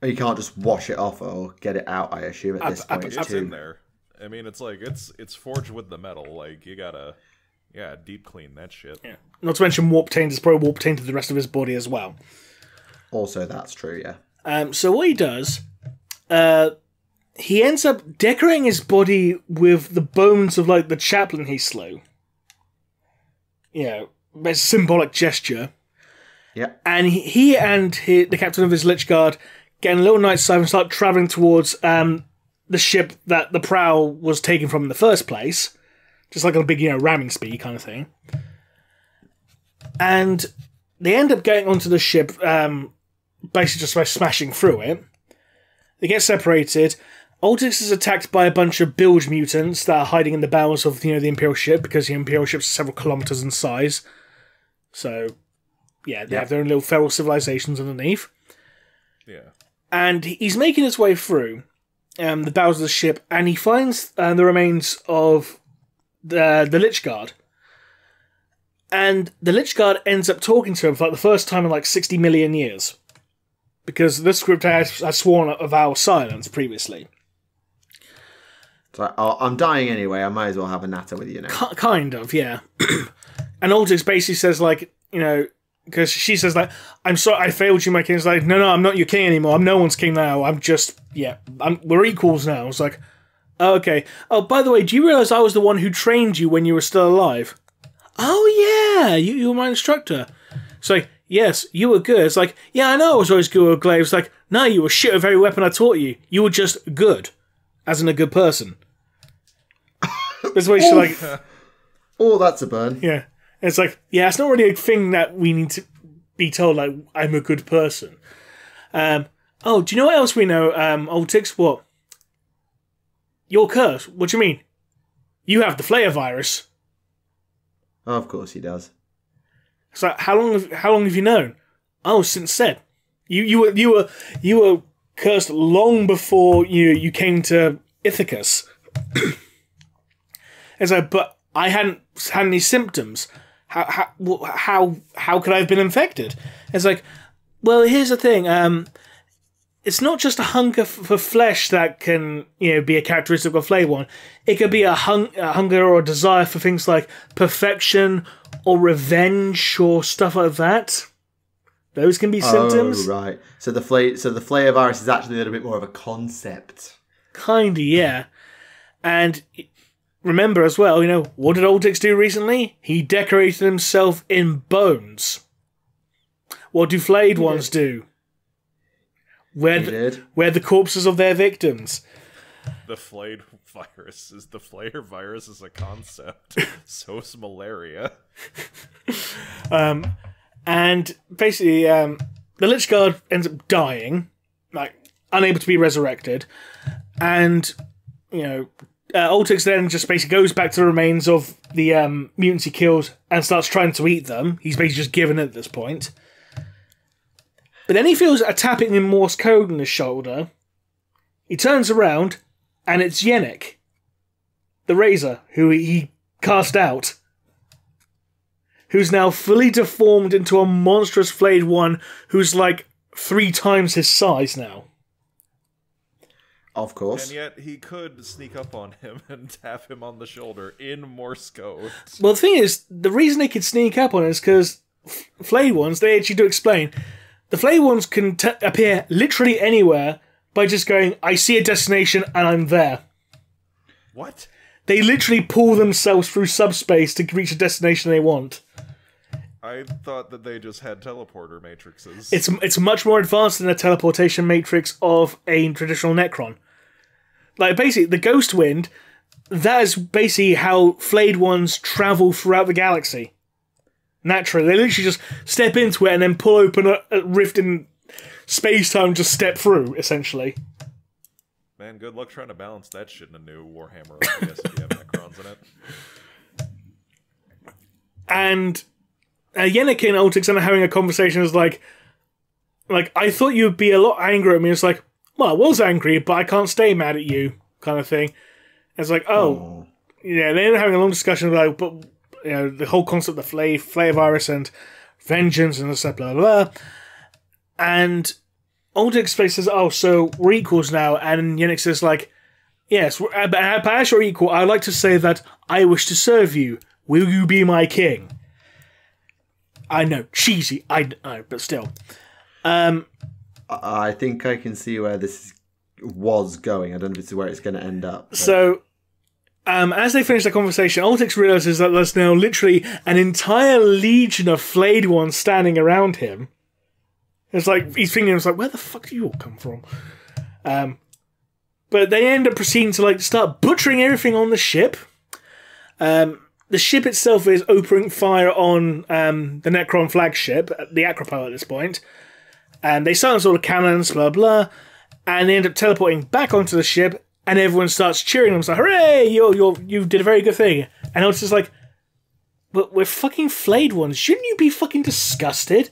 You can't just wash it off or get it out, I assume, at this point. It's in there. I mean, it's it's forged with the metal. You gotta, deep clean that shit. Yeah. Not to mention warp taint is probably warp tainted the rest of his body as well. Also, that's true, yeah. So what he does, he ends up decorating his body with the bones of the chaplain he slew. It's a symbolic gesture. Yeah. And he and the captain of his Lich Guard get a little night side and start travelling towards the ship that the prow was taken from in the first place. Just like a big, ramming speed kind of thing. And they end up getting onto the ship, basically just by smashing through it. They get separated. Altix is attacked by a bunch of bilge mutants that are hiding in the bowels of the Imperial ship, because the Imperial ship's several kilometers in size. So, yeah, they have their own little feral civilizations underneath. Yeah. And he's making his way through the bowels of the ship, and he finds the remains of the Lich Guard. And the Lich Guard ends up talking to him for like the first time in like 60 million years. Because this script has sworn a vow of silence previously. So, I'm dying anyway, I might as well have a natter with you now. Kind of, yeah. And Altix basically says, like, because she says, like, I'm sorry, I failed you, my king. It's like, no, I'm not your king anymore. I'm no one's king now. I'm just, we're equals now. It's like, oh, okay. Oh, by the way, do you realise I was the one who trained you when you were still alive? Oh, yeah, you were my instructor. It's like, yes, you were good. It's like, yeah, I know I was always good with glaives. It's like, no, you were shit at every weapon I taught you. You were just good, as in a good person. That's why she's like... Oh, that's a burn. Yeah. And it's like, yeah, it's not really a thing that we need to be told, like, I'm a good person. Do you know what else we know, Altix? What? You're cursed. What do you mean? You have the Flayer virus. Oh, of course he does. It's like, how long have you known? Oh, since Sed. You were cursed long before you came to Ithacus. It's like, but I hadn't had any symptoms. How could I have been infected? It's like, well, here's the thing. It's not just a hunger for flesh that can be a characteristic of Flayed One. It could be a hunger or a desire for things like perfection or revenge or stuff like that. Those can be symptoms. Oh, right. So the Flayer virus is actually a little bit more of a concept. Kinda, yeah. And remember as well, what did Altix do recently? He decorated himself in bones. What do Flayed Ones do? Wear the corpses of their victims. The Flayed virus is the Flayer virus is a concept. So is malaria. And basically, the Lich Guard ends up dying, like unable to be resurrected, and Altix then just basically goes back to the remains of the mutants he killed and starts trying to eat them. He's basically just given it at this point. But then he feels a tapping in Morse code on his shoulder. He turns around, and it's Yennik, the Razor, who he cast out, who's now fully deformed into a monstrous Flayed One who's like 3 times his size now. Of course. And yet he could sneak up on him and tap him on the shoulder in Morse code. Well, the thing is, the reason they could sneak up on it is because Flayed Ones, they actually do explain, the Flayed Ones can appear literally anywhere by just going, I see a destination and I'm there. What? They literally pull themselves through subspace to reach a destination they want. I thought that they just had teleporter matrices. It's much more advanced than a teleportation matrix of a traditional Necron. Like, basically, the Ghost Wind, that is basically how Flayed Ones travel throughout the galaxy. Naturally. They literally just step into it and then pull open a rift in space-time, just step through, essentially. Man, good luck trying to balance that shit in a new Warhammer RTS if you have Necrons in it. And Yennik and Altix are having a conversation is like, I thought you'd be a lot angry at me. It's like, well, I was angry, but I can't stay mad at you, kind of thing. And it's like, oh. Yeah, they're having a long discussion about, but the whole concept of Flayer virus and vengeance and stuff, blah, blah, blah. And Altix says, oh, so we're equals now. And Yennik says, like, yes, but as you're equal, I'd like to say that I wish to serve you. Will you be my king? I know, cheesy, I know, but still. I think I can see where this was going. I don't know if it's where it's going to end up. But... So, as they finish the conversation, Altix realizes that there's now literally an entire legion of Flayed Ones standing around him. It's like, he's thinking, it's like, where the fuck do you all come from? But they end up proceeding to, like, start butchering everything on the ship. The ship itself is opening fire on the Necron flagship, the Acropole at this point. And they silence all the cannons, blah, blah. And they end up teleporting back onto the ship And everyone starts cheering them. It's like, hooray, you did a very good thing. And Otis is like, but we're fucking flayed ones. Shouldn't you be fucking disgusted?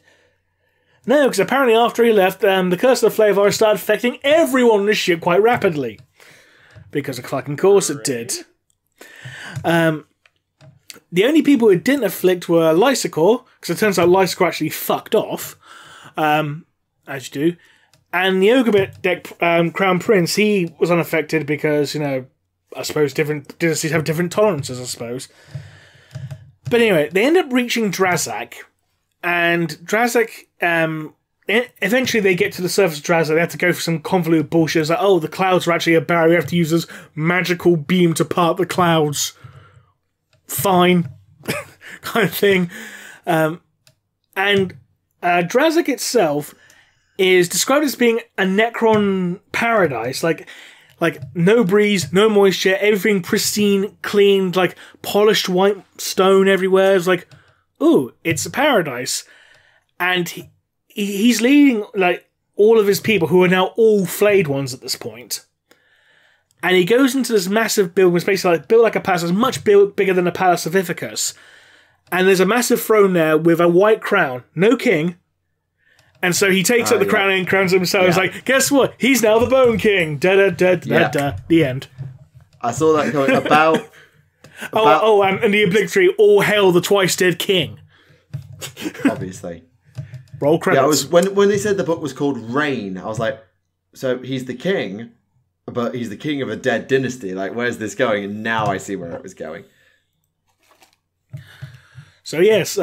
No, because apparently after he left, the curse of the flay virus started affecting everyone on the ship quite rapidly. Because of fucking course it did. The only people it didn't afflict were Lysicore, because it turns out Lysicore actually fucked off, as you do. And the Ogre deck Crown Prince, he was unaffected because, you know, I suppose different dynasties have different tolerances, I suppose. But anyway, they end up reaching Drazak, and Drazak, eventually they get to the surface of Drazak. They have to go for some convoluted bullshit. It's like, oh, the clouds are actually a barrier. We have to use this magical beam to part the clouds. Fine. kind of thing. And Drazak itself is described as being a Necron paradise, like no breeze, no moisture, everything pristine, clean, like polished white stone everywhere. It's like, ooh, it's a paradise. And he's leading like all of his people, who are now all flayed ones at this point. And he goes into this massive building, it's basically like built like a palace, it's much bigger than the Palace of Ithacus. And there's a massive throne there with a white crown, no king. And so he takes up the crown and crowns himself. Yeah. He's like, guess what? He's now the Bone King. Da-da-da-da-da. The end. I saw that going about... and the obligatory, all hail the twice dead king. Obviously. Roll credits. Yeah, when they said the book was called Reign, I was like, so he's the king, but he's the king of a dead dynasty. Like, where's this going? And now I see where it was going. So yes,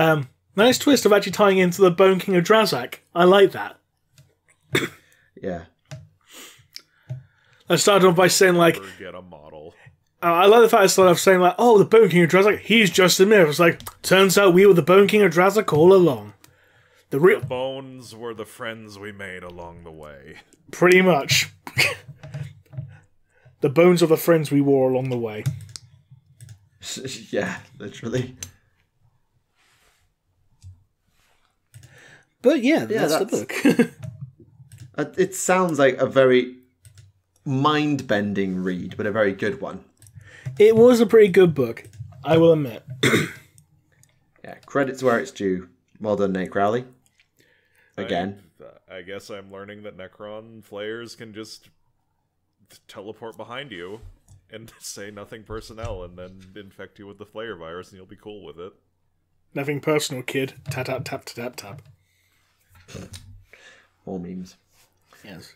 nice twist of actually tying into the Bone King of Drazak. I like that. Yeah. I started off by saying, like... Get a model. I like the fact I started off saying, like, oh, the Bone King of Drazak, he's just a myth. It's like, turns out we were the Bone King of Drazak all along. The bones were the friends we made along the way. Pretty much. The bones are the friends we wore along the way. Yeah, literally. But yeah, that's the book. It sounds like a very mind-bending read, but a very good one. It was a pretty good book, I will admit. Yeah, credits where it's due. Well done, Nate Crowley. Again. I guess I'm learning that Necron Flayers can just teleport behind you and say nothing personnel and then infect you with the Flayer virus and you'll be cool with it. Nothing personal, kid. Tap, tap, tap, tap, tap. More memes. Yes.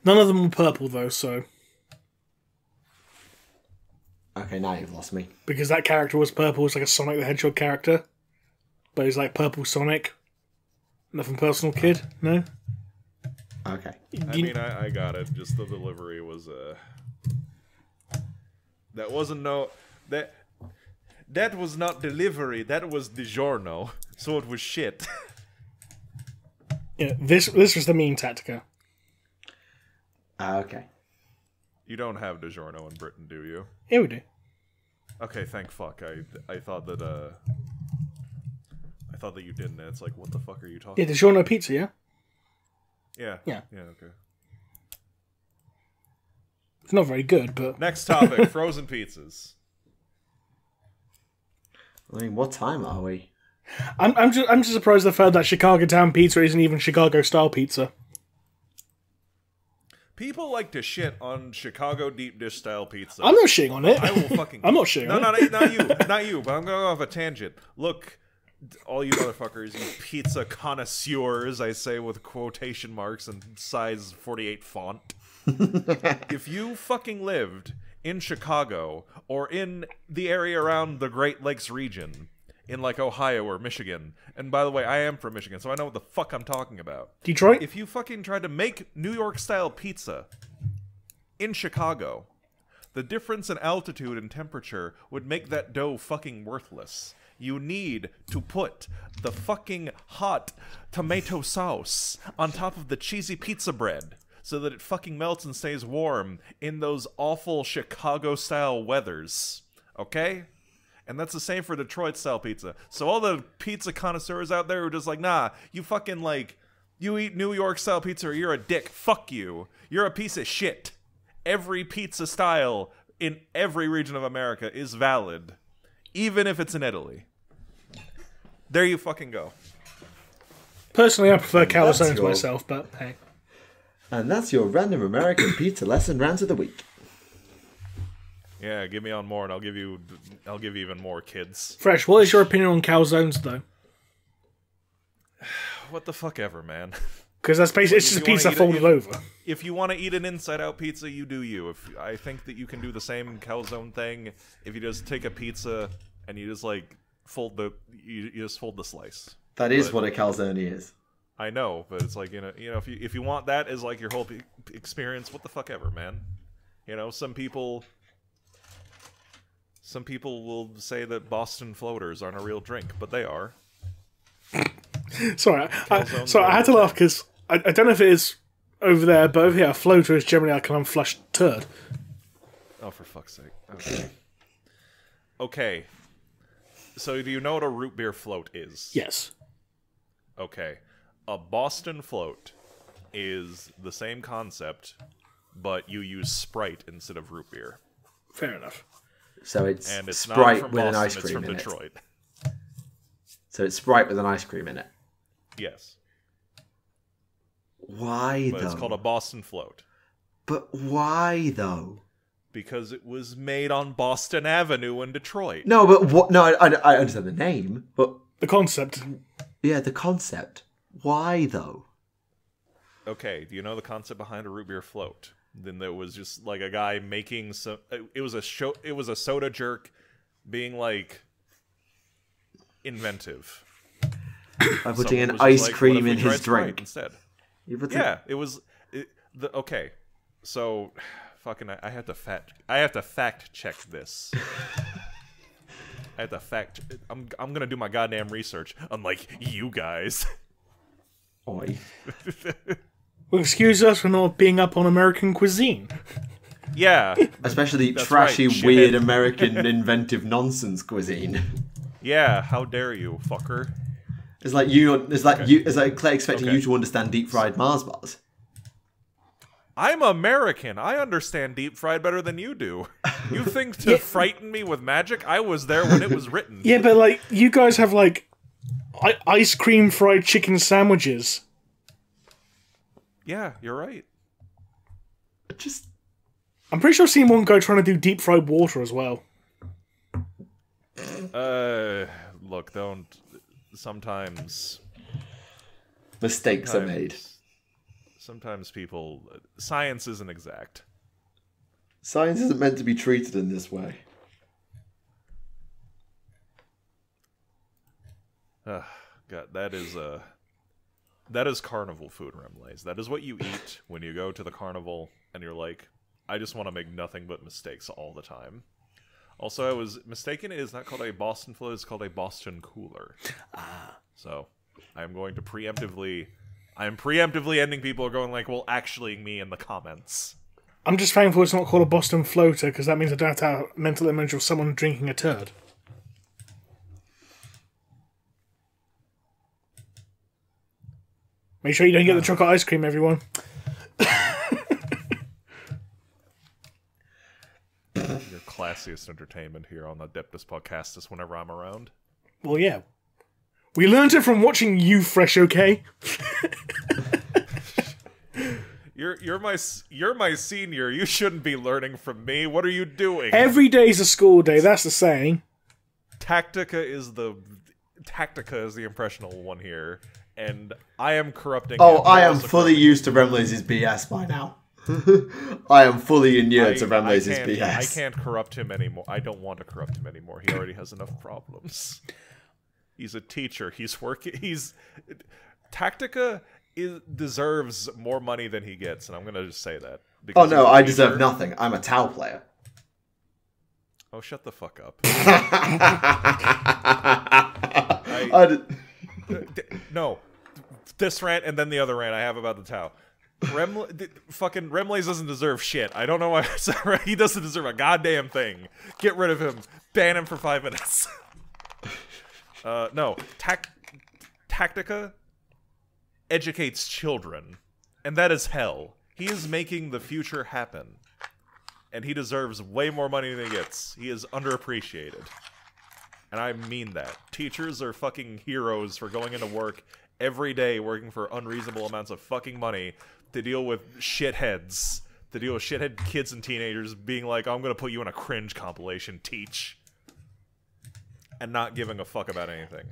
None of them were purple, though, so... Okay, now you've lost me. Because that character was purple, it's like a Sonic the Hedgehog character. But he's like purple Sonic. Nothing personal, kid? No? Okay. I mean, I got it. Just the delivery was, that wasn't That was not delivery, that was DiGiorno. So it was shit. Yeah, this was the meme Tactica. Okay. You don't have DiGiorno in Britain, do you? Yeah, we do. Okay, thank fuck. I thought that you didn't. It's like, what the fuck are you talking about? Yeah, DiGiorno pizza, yeah? Yeah. Yeah. Yeah, okay. It's not very good, but... Next topic, frozen pizzas. I mean, what time are we? I'm just surprised the fact that Chicago Town pizza isn't even Chicago style pizza. People like to shit on Chicago deep dish style pizza. I'm not shitting on it. I will fucking. I'm not shitting on it. Not you. But I'm going off a tangent. Look, all you motherfuckers, you pizza connoisseurs, I say with quotation marks and size 48 font. If you fucking lived in Chicago or in the area around the Great Lakes region, in like Ohio or Michigan, and by the way, I am from Michigan, so I know what the fuck I'm talking about. Detroit? If you fucking tried to make New York style pizza in Chicago, the difference in altitude and temperature would make that dough fucking worthless. You need to put the fucking hot tomato sauce on top of the cheesy pizza bread so that it fucking melts and stays warm in those awful Chicago-style weathers. Okay? And that's the same for Detroit-style pizza. So all the pizza connoisseurs out there who are just like, nah, you fucking like, you eat New York-style pizza or you're a dick. Fuck you. You're a piece of shit. every pizza style in every region of America is valid, even if it's in Italy. There you fucking go. Personally, I prefer calzones your- myself, but hey. And that's your random American pizza lesson rant of the week. Yeah, give me on more, and I'll give you even more, kids. Fresh, what is your opinion on calzones, though? What the fuck ever, man. Because that's basically it's If just a you wanna pizza eat it- folded over. If you want to eat an inside-out pizza, you do you. I think that you can do the same calzone thing if you just take a pizza and you just like fold the slice. That is what a calzone is. I know, but it's like if you want that as like your whole experience, what the fuck ever, man. Some people will say that Boston floaters aren't a real drink, but they are. Sorry, I had to laugh because I don't know if it is over there, but over here, a floater is generally like an unflushed turd. Oh, for fuck's sake. Okay. Okay. So do you know what a root beer float is? Yes. Okay. A Boston float is the same concept, but you use Sprite instead of root beer. Fair enough. So it's, And it's Sprite not from with Boston, an ice it's cream from in Detroit. it. So it's Sprite with an ice cream in it. Yes. Why But though? it's called a Boston float. But why though? Because it was made on Boston Avenue in Detroit. No, but what? No, I understand the name, but The concept. yeah, the concept. Why though? Okay, do you know the concept behind a root beer float? Then there was just like a guy making some. It was a soda jerk, being like inventive. By putting Someone an was just ice like, what cream if we in tried his Sprite drink. instead. You put Yeah, it was. Okay, so fucking I have to fact check this. I have to fact. I'm gonna do my goddamn research. Unlike you guys. Oi. Well, excuse us for not being up on American cuisine. Yeah. Especially That's trashy, right, weird shithead. American inventive nonsense cuisine. Yeah. How dare you, fucker? It's like you. It's like you. It's like Claire expecting Okay. you to understand deep fried Mars bars. I'm American. I understand deep fried better than you do. You think to frighten me with magic? I was there when it was written. Yeah, but like you guys have like ice cream fried chicken sandwiches. Yeah, you're right. Just I'm pretty sure I've seen one guy trying to do deep fried water as well. Look, don't. Sometimes mistakes are made. Sometimes people. Science isn't exact. Science isn't meant to be treated in this way. God, that is carnival food, Remleiz. That is what you eat when you go to the carnival and you're like, I just want to make nothing but mistakes all the time. Also, I was mistaken. It is not called a Boston float. It's called a Boston cooler. So, I'm going to preemptively ending people are going like, well, actually, me in the comments. I'm just thankful it's not called a Boston floater because that means I don't have to have a mental image of someone drinking a turd. Make sure you don't get the chocolate ice cream, everyone. Your classiest entertainment here on the Adeptus Podcastus whenever I'm around. Well, yeah. We learned it from watching you, Fresh, okay? You're my senior. You shouldn't be learning from me. What are you doing? Every day's a school day, that's the saying. Tactica is the impressionable one here, and I am corrupting. Oh, him. I am Also fully corrupting- used to Remleiz's BS by now. I am fully inured to Remleiz's I BS. can't corrupt him anymore. I don't want to corrupt him anymore. He already has enough problems. He's a teacher. He's working. Tactica deserves more money than he gets, and I'm gonna just say that. Oh Because no, he's a I deserve teacher. nothing. I'm a Tau player. Oh, shut the fuck up. No, this rant and then the other rant I have about the Tau. Fucking Remleiz doesn't deserve shit. I don't know why. He doesn't deserve a goddamn thing. Get rid of him. Ban him for 5 minutes. No, Tactica educates children, and that is hell. He is making the future happen. and he deserves way more money than he gets. He is underappreciated. And I mean that. Teachers are fucking heroes for going into work every day working for unreasonable amounts of fucking money to deal with shitheads. To deal with shithead kids and teenagers being like, I'm gonna put you in a cringe compilation, teach. And not giving a fuck about anything.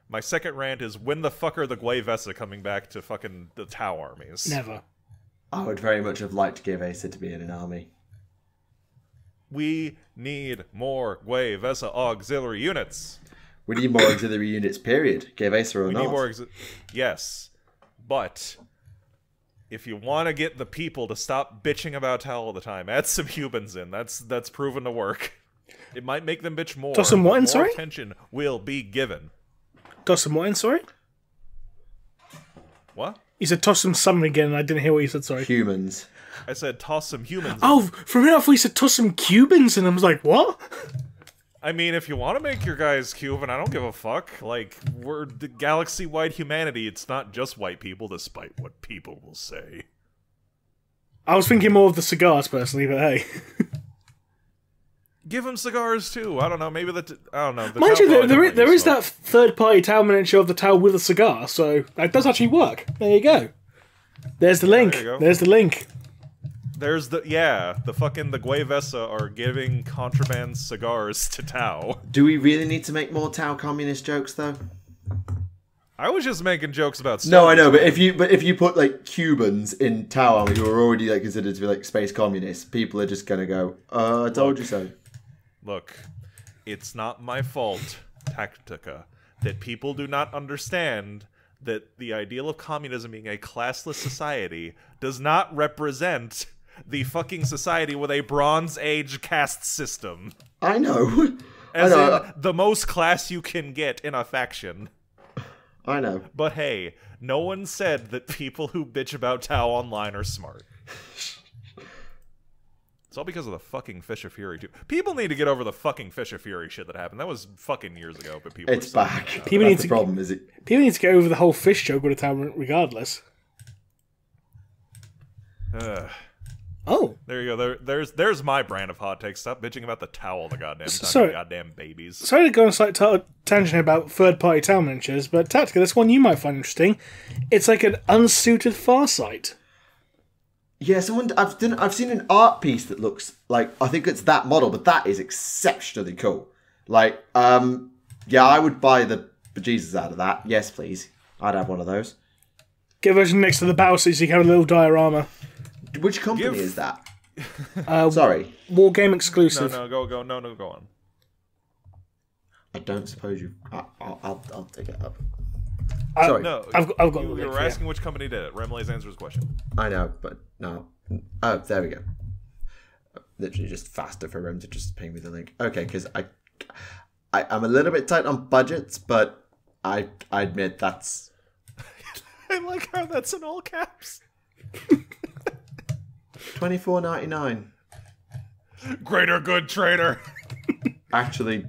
My second rant is, when the fuck are the Gwei Vesa coming back to fucking the Tau armies? Never. I would very much have liked Gwei Vesa to be in an army. We need more Gwei Vesa auxiliary units. We need more auxiliary units, period. Gwei Vesa or We not. need more yes. But if you want to get the people to stop bitching about Tau all the time, add some humans in. That's proven to work. It might make them bitch more. Toss some what in, sorry? More attention will be given. Toss some what in, sorry? What? You said toss some something again, and I didn't hear what you said, sorry. Humans. I said toss some humans. Oh, for a minute I thought you said toss some Cubans, and I was like, what? I mean, if you want to make your guys Cuban, I don't give a fuck. Like, we're the galaxy-wide humanity. It's not just white people, despite what people will say. I was thinking more of the cigars, personally, but hey. Give them cigars, too. I don't know, maybe I don't know. The Mind Tau you, probably there don't like is smoke. that third-party Tau miniature of the Tau with a cigar, so that does actually work. There you go. There's the link. there you go. There's the link. There's the Gwei Vesa are giving contraband cigars to Tau. Do we really need to make more Tau communist jokes, though? I was just making jokes about No, I stoners. know, but if you put like Cubans in Tau army who are already like considered to be like space communists, people are just gonna go, I told you so. Look, it's not my fault, Tactica, that people do not understand that the ideal of communism being a classless society does not represent the fucking society with a Bronze Age caste system. I know. As I know. in, the most class you can get in a faction. I know. But hey, no one said that people who bitch about Tau online are smart. It's all because of the fucking Fish of Fury, too. People need to get over the fucking Fish of Fury shit that happened. That was fucking years ago, but people It's are back. saying, People That's need the to- problem, is it? People need to get over the whole fish joke with a Tau regardless. Oh. There you go. There's my brand of hot takes. Stop bitching about the Tau all the goddamn time, Sorry. you goddamn babies. Sorry to go on a slight tangent about third-party Tau miniatures, but Tactica, this one you might find interesting. It's like an unsuited Farsight. Yeah, I've seen an art piece that looks like, I think it's that model, but that is exceptionally cool. Like, yeah, I would buy the bejesus out of that. Yes, please. I'd have one of those. Get a version next to the battle suit so you can have a little diorama. Which company Give- is that? Sorry. War game exclusive. No, go on. I don't suppose you... I'll take it up. I- Sorry. No, I've got the you link, were yeah. asking which company did it. Remleiz answers his question. I know, but no. Oh, there we go. Literally just faster for Rem to just ping me the link. Okay, because I'm a little bit tight on budgets, but I admit that's... I like how that's in all caps. $24.99. Greater good trader. Actually,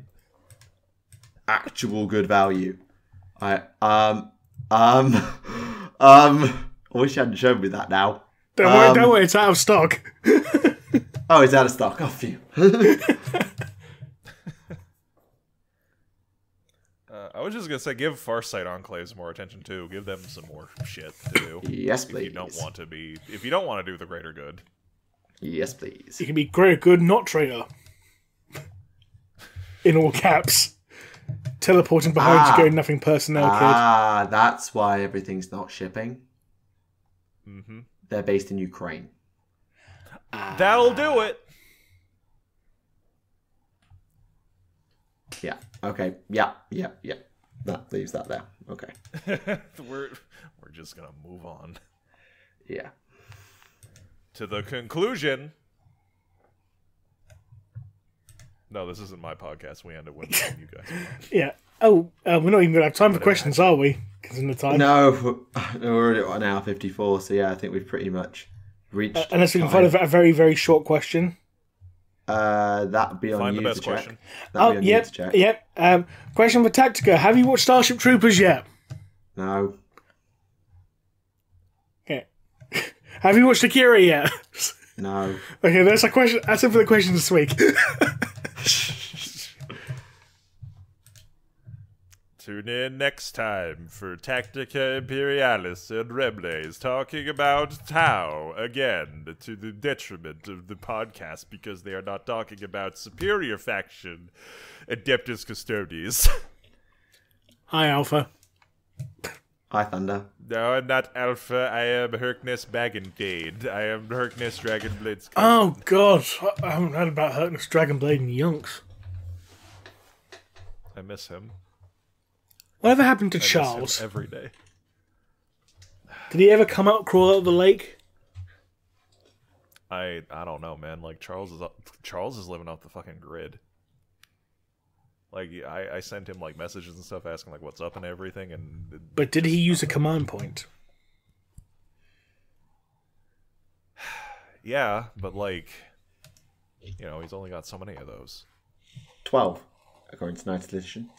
actual good value. I wish you hadn't shown me that now. Don't worry, it's out of stock. Oh, it's out of stock. Oh, phew. I was just gonna say, give Farsight Enclaves more attention too. Give them some more shit to do. Yes, If please. you don't want to do the greater good. You Yes, please. can be great, good, not traitor. In all caps. Teleporting behind you, going nothing personnel, kid. That's why everything's not shipping. Mm-hmm. They're based in Ukraine. That'll do it. Yeah. Okay. Yeah. That leaves that there. Okay. We're just gonna move on Yeah. to the conclusion. No, this isn't my podcast. We end it when you guys. Yeah. Oh, we're not even going to have time for questions, are we? Because in the time. No, we're already at an hour 54, so yeah, I think we've pretty much reached. Unless we can time. find a very, very short question. That'd be on Find you the best to check. question. That'd be on you to check. Yep. Question for Tactica. Have you watched Starship Troopers yet? No. Okay. Have you watched Akira yet? No. Okay, that's a question. That's it for the question this week. Tune in next time for Tactica Imperialis and Remleiz talking about Tau again, to the detriment of the podcast because they are not talking about superior faction Adeptus Custodes. Hi, Alpha. Hi, Thunder. No, I'm not Alpha. I am Herkness Baggendade. I am Herkness Dragonblade's cousin. Oh, God. I haven't heard about Herkness Dragonblade in yonks. I miss him. Whatever happened to I miss Charles? him every day. Did he ever come out, crawl out of the lake? I don't know, man. Like Charles is living off the fucking grid. Like I sent him like messages and stuff asking like what's up and everything, and But did he use a command point? yeah, but like, you know, he's only got so many of those. 12, according to 9th edition.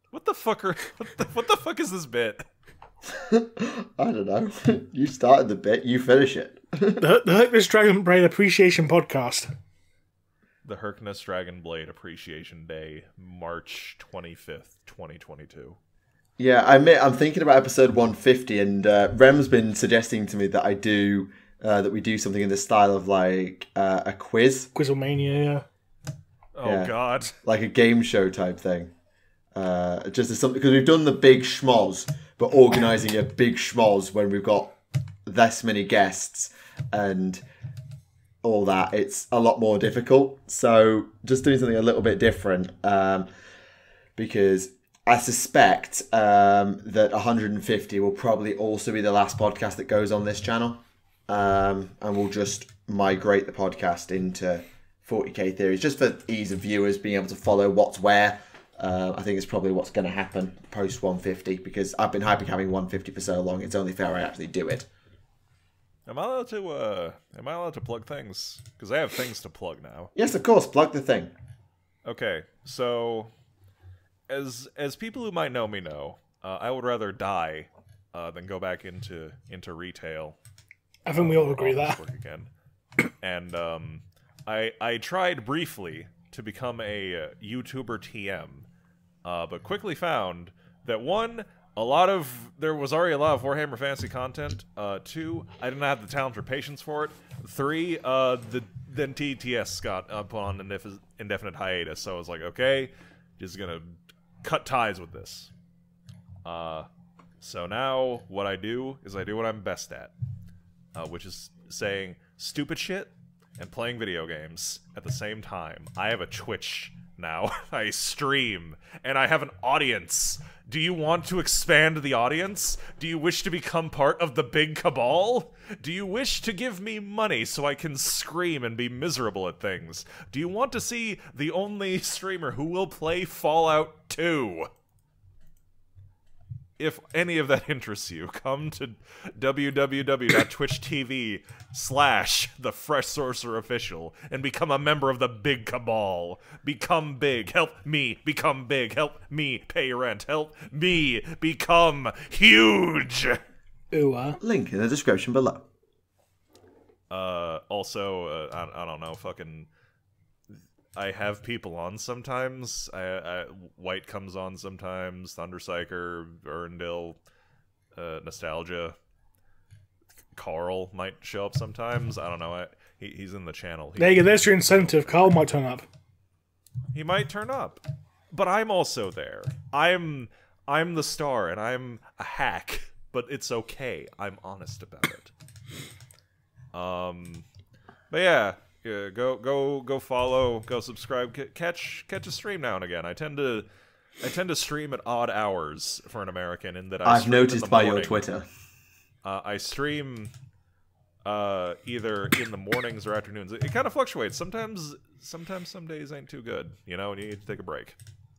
What the fuck what the fuck is this bit? I don't know. You started the bit, you finish it. The Herkness Dragonblade Appreciation Podcast. The Herkness Dragonblade Appreciation Day, March 25th, 2022. Yeah, I admit, I'm thinking about episode 150, and Rem's been suggesting to me that that we do something in the style of like a quiz. Quizlemania, yeah. Oh, Yeah. God. Like a game show type thing. Just as something, because we've done the big schmoz, but organising a big schmoz when we've got this many guests and all that, it's a lot more difficult. So just doing something a little bit different, because I suspect that 150 will probably also be the last podcast that goes on this channel, and we'll just migrate the podcast into 40k theories, just for ease of viewers being able to follow what's where. I think it's probably what's going to happen post 150, because I've been hyping having 150 for so long. It's only fair I actually do it. Am I allowed to plug things? Because I have things to plug now. Yes, of course. Plug the thing. Okay, so as people who might know me know, I would rather die than go back into retail. I think we all agree that. Work again. And I tried briefly to become a YouTuber TM, but quickly found that one, there was already a lot of Warhammer Fantasy content. 2, I didn't have the talent or patience for it. 3, then TTS got put on an indefinite hiatus, so I was like, okay, just gonna cut ties with this. So now what I do is I do what I'm best at, which is saying stupid shit and playing video games at the same time. I have a Twitch now. I stream, and I have an audience. Do you want to expand the audience? Do you wish to become part of the big cabal? Do you wish to give me money so I can scream and be miserable at things? Do you want to see the only streamer who will play Fallout 2? If any of that interests you, come to www.twitch.tv/TheFreshSorcerer official and become a member of the big cabal. Become big. Help me become big. Help me pay rent. Help me become huge. Ooh, Link in the description below. Also, I don't know, fucking... I have people on sometimes. White comes on sometimes. Thunderpsyker, Erndil, Nostalgia. Carl might show up sometimes. I don't know. He's in the channel. there you go. There's your incentive. Carl might turn up. He might turn up, but I'm also there. I'm the star, and I'm a hack. But it's okay. I'm honest about it. But yeah. Yeah, go follow, go subscribe, catch a stream now and again. I tend to stream at odd hours for an American, in that I've noticed by your Twitter. I stream either in the mornings or afternoons. It kind of fluctuates. Sometimes some days ain't too good, you know, and you need to take a break.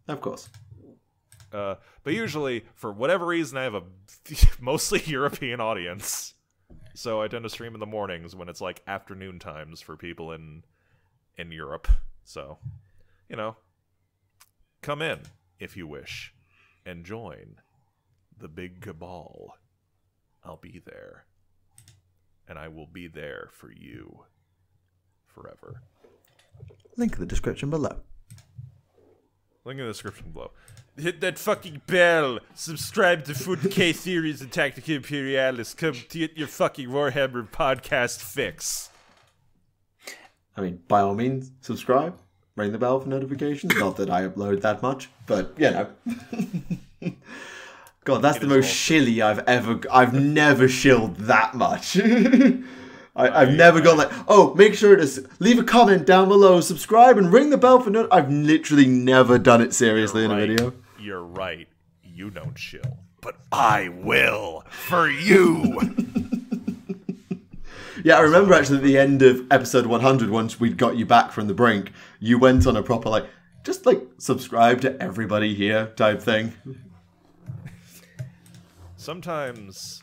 Of course. But usually, for whatever reason, I have a mostly European audience. So I tend to stream in the mornings when it's like afternoon times for people in Europe. So, you know, come in if you wish and join the big cabal. I'll be there. And I will be there for you forever. Link in the description below. Link in the description below. Hit that fucking bell. Subscribe to 40k Theories and Tactica Imperialis. Come to get your fucking Warhammer podcast fix. I mean, by all means, subscribe. Ring the bell for notifications. Not that I upload that much, but, you know. God, that's the most shilly I've never shilled that much. I've never gone like, oh, make sure to leave a comment down below, subscribe, and ring the bell for I've literally never done it seriously in a video. You're right. You don't chill. But I will. For you. Yeah, I remember actually at the end of episode 100, once we'd got you back from the brink, you went on a proper, like, just, like, subscribe to everybody here type thing. Sometimes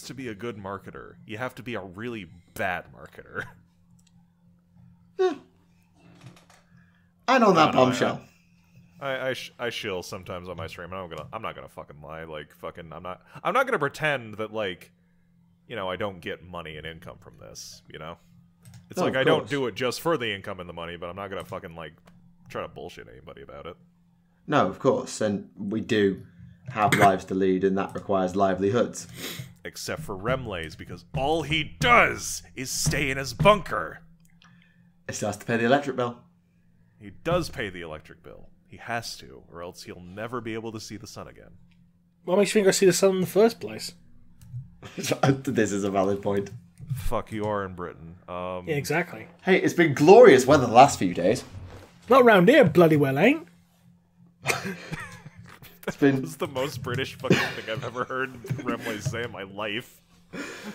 to be a good marketer, you have to be a really bad marketer. And on that bombshell. I shill sometimes on my stream. I'm not gonna fucking lie. Like fucking, I'm not gonna pretend that like, you know, I don't get money and income from this. You know, it's like I don't do it just for the income and the money, but I'm not gonna fucking like try to bullshit anybody about it. No, of course, and we do have lives to lead, and that requires livelihoods. Except for Remleiz, because all he does is stay in his bunker. It still has to pay the electric bill. He does pay the electric bill. He has to, or else he'll never be able to see the sun again. What makes you think I see the sun in the first place? This is a valid point. Fuck, you are in Britain. Yeah, exactly. Hey, it's been glorious weather the last few days. Not round here, bloody well ain't. That was the most British fucking thing I've ever heard Remleiz say in my life.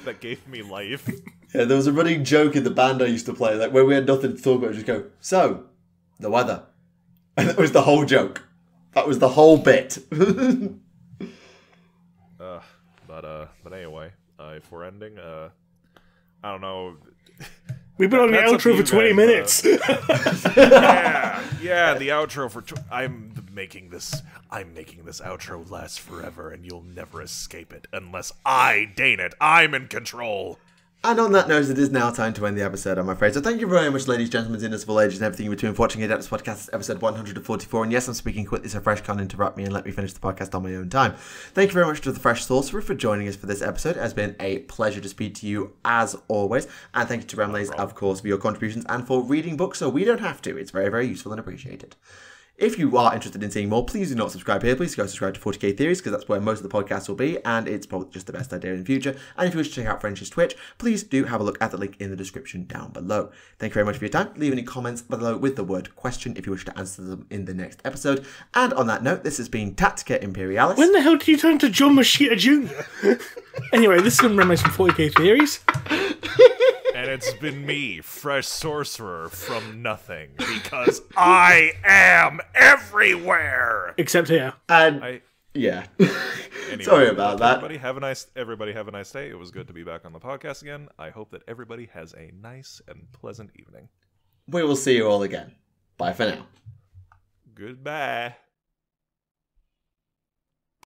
That gave me life. Yeah, there was a running joke in the band I used to play, like when we had nothing to talk about, just go, so, the weather. And that was the whole joke. That was the whole bit. But anyway, if we're ending, I don't know. We've been on the outro for 20 minutes. Yeah, the outro for. I'm making this outro last forever, and you'll never escape it unless I deign it. I'm in control. And on that note, it is now time to end the episode, I'm afraid. So thank you very much, ladies, gentlemen, sinners of all ages, and everything in between, for watching Adeptus Podcast episode 144. And yes, I'm speaking quickly, so Fresh can't interrupt me and let me finish the podcast on my own time. Thank you very much to the Fresh Sorcerer for joining us for this episode. It has been a pleasure to speak to you, as always. And thank you to Remleiz, of course, for your contributions and for reading books, so we don't have to. It's very, very useful and appreciated. If you are interested in seeing more, please do not subscribe here. Please go subscribe to 40k Theories, because that's where most of the podcasts will be, and it's probably just the best idea in the future. And if you wish to check out French's Twitch, please do have a look at the link in the description down below. Thank you very much for your time. Leave any comments below with the word question if you wish to answer them in the next episode. And on that note, this has been Tactica Imperialis. When the hell did you turn to John Mosquito Jr.? Anyway, this has been Remleiz from 40k Theories. And it's been me, Fresh Sorcerer, from nothing, because I am everywhere! Except here. And yeah. Anyway, sorry about that. Everybody have a nice day. It was good to be back on the podcast again. I hope that everybody has a nice and pleasant evening. We will see you all again. Bye for now. Goodbye.